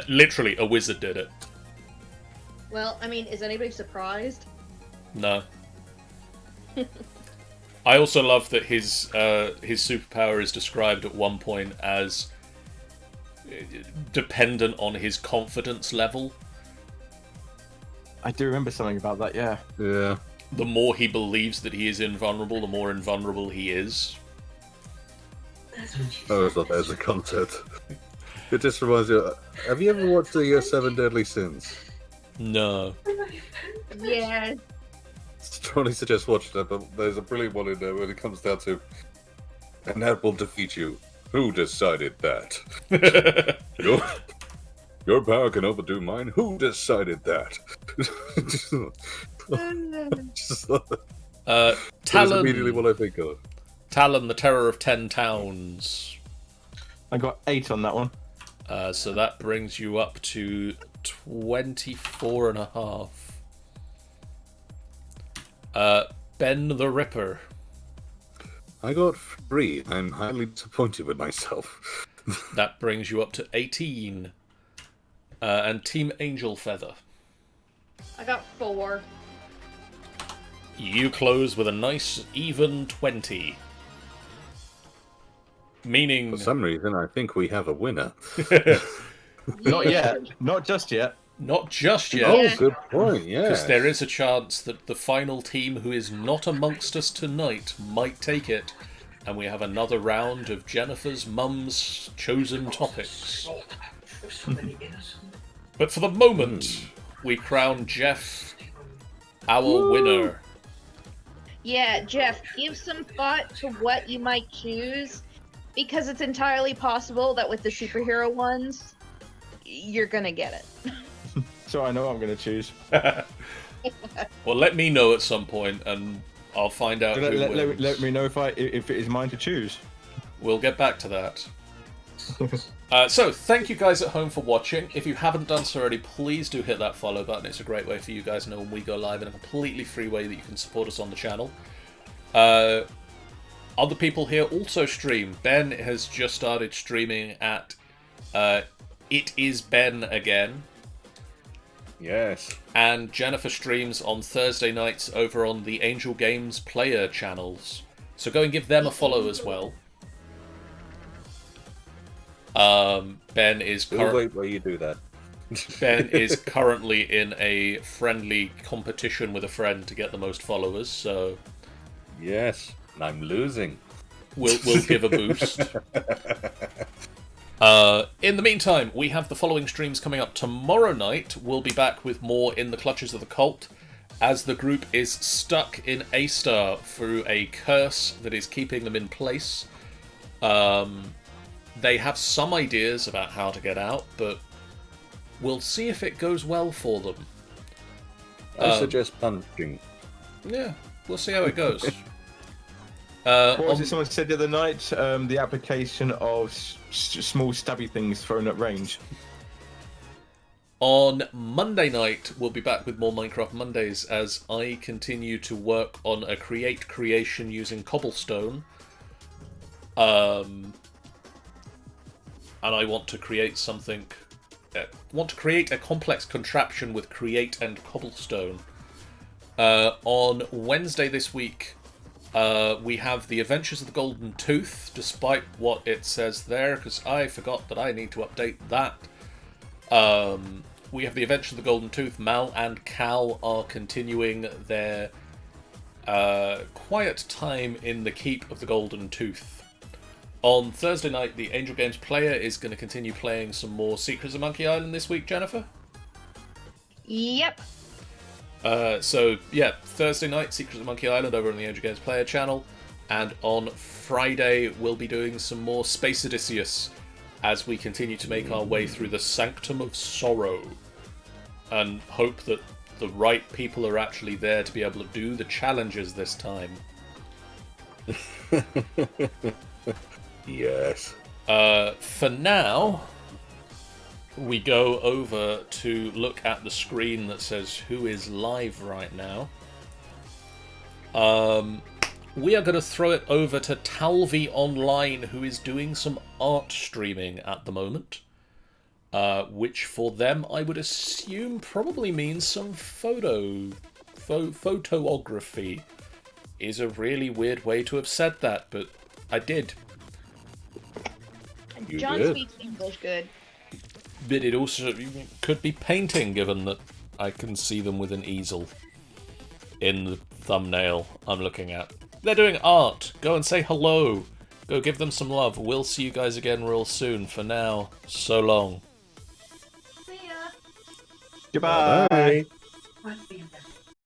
Literally, a wizard did it. Well, I mean, is anybody surprised? No. I also love that his superpower is described at one point as dependent on his confidence level. I do remember something about that, yeah. Yeah. The more he believes that he is invulnerable, the more invulnerable he is. Oh, I thought that was a concept. It just reminds you. Have you ever watched the Seven Deadly Sins? No. Yeah. Strongly suggest watching that, but there's a brilliant one in there when it comes down to, and that will defeat you. Who decided that? Your power can overdo mine. Who decided that? That's Talon. immediately what I think of. Talon, the Terror of 10 Towns. I got 8 on that one. So that brings you up to 24 and a half. Ben the Ripper. I got 3. I'm highly disappointed with myself. That brings you up to 18. And Team Angel Feather. I got 4. You close with a nice even 20. Meaning... For some reason, I think we have a winner. Not yet. Not just yet. Not just yet. Oh, good point, yeah. Because there is a chance that the final team who is not amongst us tonight might take it. And we have another round of Jennifer's mum's chosen topics. But for the moment, we crown Jeff our winner. Yeah, Jeff, give some thought to what you might choose, because it's entirely possible that with the superhero ones, you're gonna get it. So I know I'm going to choose. Well, let me know at some point, and I'll find out who wins. Let me know if it is mine to choose. We'll get back to that. So, thank you guys at home for watching. If you haven't done so already, please do hit that follow button. It's a great way for you guys to know when we go live in a completely free way that you can support us on the channel. Other people here also stream. Ben has just started streaming at It Is Ben Again. Yes. And Jennifer streams on Thursday nights over on the Angel Games player channels. So go and give them a follow as well. Ben is Wait while you do that. Ben is currently in a friendly competition with a friend to get the most followers, so Yes, and I'm losing. we'll give a boost. In the meantime, we have the following streams coming up. Tomorrow night, we'll be back with more In the Clutches of the Cult, as the group is stuck in A-Star through a curse that is keeping them in place. They have some ideas about how to get out, but we'll see if it goes well for them. I suggest punching. Yeah, we'll see how it goes. What was it someone said the other night? The application of small stabby things thrown at range. On Monday night, we'll be back with more Minecraft Mondays as I continue to work on a creation using cobblestone. And I want to create something... want to create a complex contraption with create and cobblestone. On Wednesday this week, we have The Adventures of the Golden Tooth, despite what it says there, because I forgot that I need to update that. We have The Adventures of the Golden Tooth. Mal and Cal are continuing their quiet time in the Keep of the Golden Tooth. On Thursday night, the Angel Games player is going to continue playing some more Secrets of Monkey Island this week, Jennifer? Yep. So, yeah, Thursday night, Secrets of Monkey Island over on the Angel Games player channel. And on Friday, we'll be doing some more Space Odysseus as we continue to make our way through the Sanctum of Sorrow. And hope that the right people are actually there to be able to do the challenges this time. Yes. For now, we go over to look at the screen that says who is live right now. We are going to throw it over to Talvi Online, who is doing some art streaming at the moment. Which for them, I would assume probably means some photography. Is a really weird way to have said that, but I did. You John did. speaks English good. But it also could be painting, given that I can see them with an easel in the thumbnail I'm looking at. They're doing art. Go and say hello. Go give them some love. We'll see you guys again real soon. For now, so long. See ya. Goodbye. Bye. Might be a